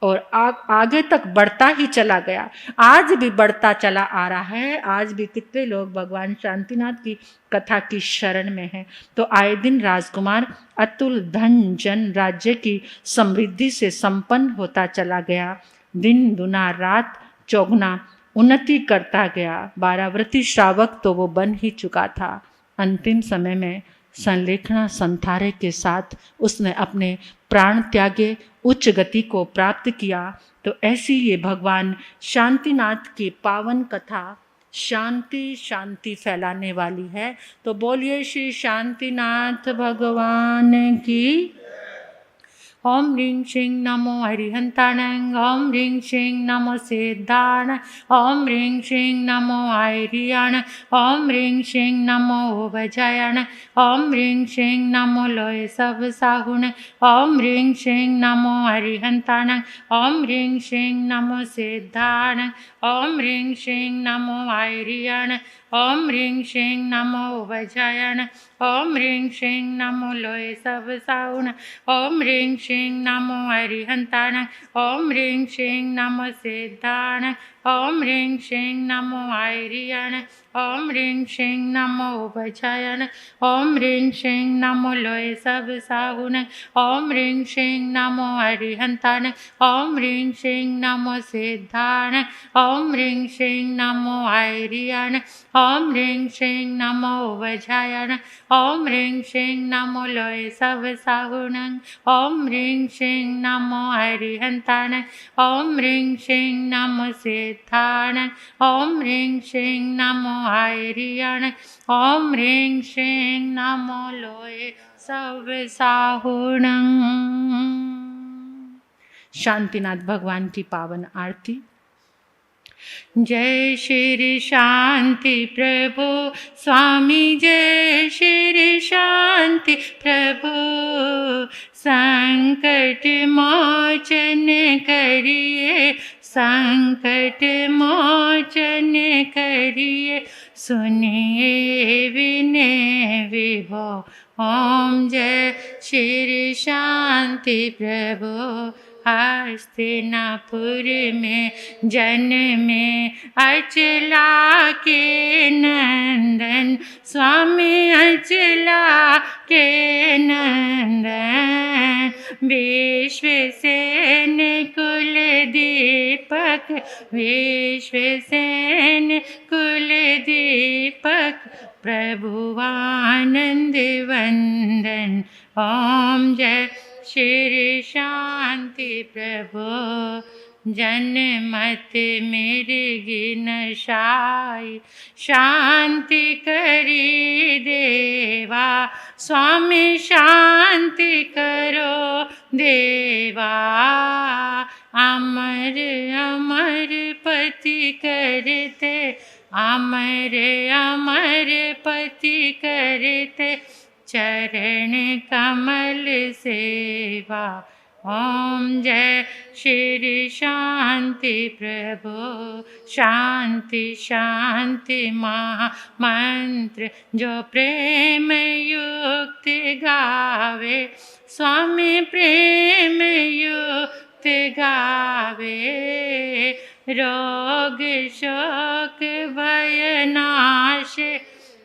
और आगे तक बढ़ता ही चला गया। आज भी बढ़ता चला आ रहा है। आज भी कितने लोग भगवान शांतिनाथ की कथा की शरण में हैं। तो आए दिन राजकुमार अतुल धन जन राज्य की समृद्धि से संपन्न होता चला गया। दिन दुना रात चौगुना उन्नति करता गया। 12 व्रती श्रावक तो वो बन ही चुका था। अंतिम समय में संलेखना संथारे के साथ उसने अपने प्राण त्यागे, उच्च गति को प्राप्त किया। तो ऐसी ये भगवान शांतिनाथ की पावन कथा शांति शांति फैलाने वाली है। तो बोलिए श्री शांतिनाथ भगवान की। ओम ह्रीं श्रीं नमो हरिहंताणं, ओम ह्रीं श्रीं नमो सिद्धाण, ओम ह्रीं श्रीं नमो आर्याण, ओम ह्रीं श्रीं नमो भजायण, ओम ह्रीं श्रीं नमो लोय सब साहुण, ओम ह्रीं श्रीं नमो हरिहंताणं, ओम ह्रीं श्रीं नमो सिद्धाण, ओम ह्रीं श्रीं नमो आर्याण, ओम ह्रीं श्रीं नमो भजायण, ओम ह्रीं श्रीं नमो लोय सब साहुण, ओम ह्रीं श्रीं नमो हरिहंताण, ओम ह्रीं श्रीं नमो सिद्धाण, ओम ह्रीं श्रीं नमो आर्याण, ओम ह्रीं श्रीं नमो भजायण, ओम ह्रीं श्रीं नमो लोय सब साहुण, ओम ह्रीं श्रीं नमो हरिहंताण, ओम ह्रीं श्रीं नमो सिद्धाण, ओम ह्रीं श्रीं नमो आर्याण, ओम ह्रीं श्रीं नमो भजायण, ओम ह्रीं श्रीं नमो लोय सब साहुण, ओम ह्रीं श्रीं नमो हरिहंताण, ओम ह्रीं श्रीं नमो सिद्धाण, ओम ह्रीं श्रीं नमो आर्याण, ओम ह्रीं श्रीं नमो लोय सब साहुण। शांतिनाथ भगवान की पावन आरती। जय श्री शांति प्रभु स्वामी, जय श्री शांति प्रभु, संकट मोचन करिए, संकट मोचन करिए, सुनिए विनय विभो। ओम जय श्री शांति प्रभु। हस्तिनापुर में जन्मे अचला के नंदन, स्वामी अचला के नंदन, विश्वसेन कुल दीपक, विश्वसेन कुल वंदन। ओम जय श्री शांति प्रभु। जनमत मिर्गी नशाई, शांति करी देवा। स्वामी शांति करो देवा। अमर अमर पति करते, अमर अमर पति करते, चरण कमल सेवा। ओम जय श्री शांति प्रभु। शांति शांति महामंत्र जो प्रेम युक्त गावे, स्वामी प्रेम युक्त गावे। रोग शोक भय नाशे,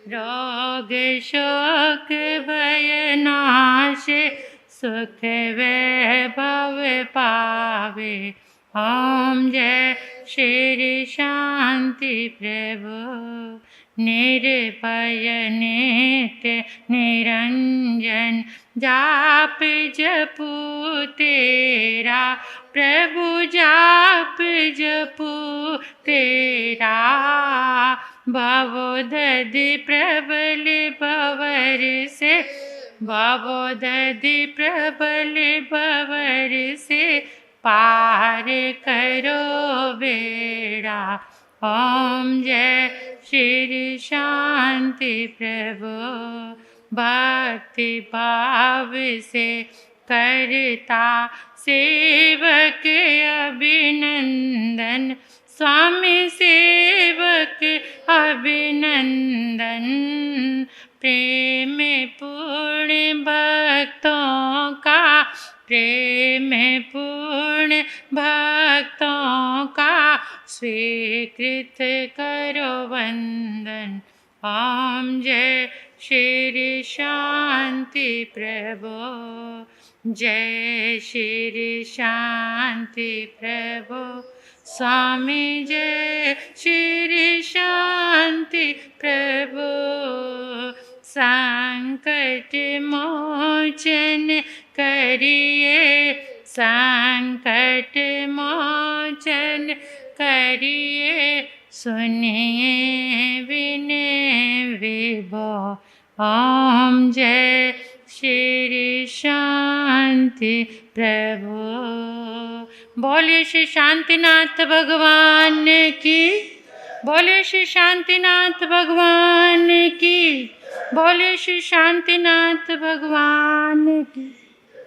रोग शोक भय नाशे, सुख वैभव पावे। ओम जय श्री शांति प्रभु। निर्भय नित्य निरंजन, जाप जपू तेरा प्रभु, जाप जपू तेरा। भवोदधि प्रबल भवर से, भवोदधि प्रबल भवर से, पार करो बेड़ा। ओम जय श्री शांति प्रभु। भक्ति भाव से करता सेवक अभिनंदन, स्वामी सेवक अभिनंदन। प्रेम पूर्ण भक्तों का, प्रेम पूर्ण भक्तों का, स्वीकृत करो वंदन। ओम जय श्री शांति प्रभु। जय श्री शांति प्रभु। स्वामी जय श्री शांति प्रभु। संकट मोचन करिए, संकट मोचन करिए, सुनिए विनय विभो। ओम जय श्री शांति प्रभु। बोले श्री शांतिनाथ भगवान की, बोले श्री शांतिनाथ भगवान की, बोले श्री शांतिनाथ भगवान की।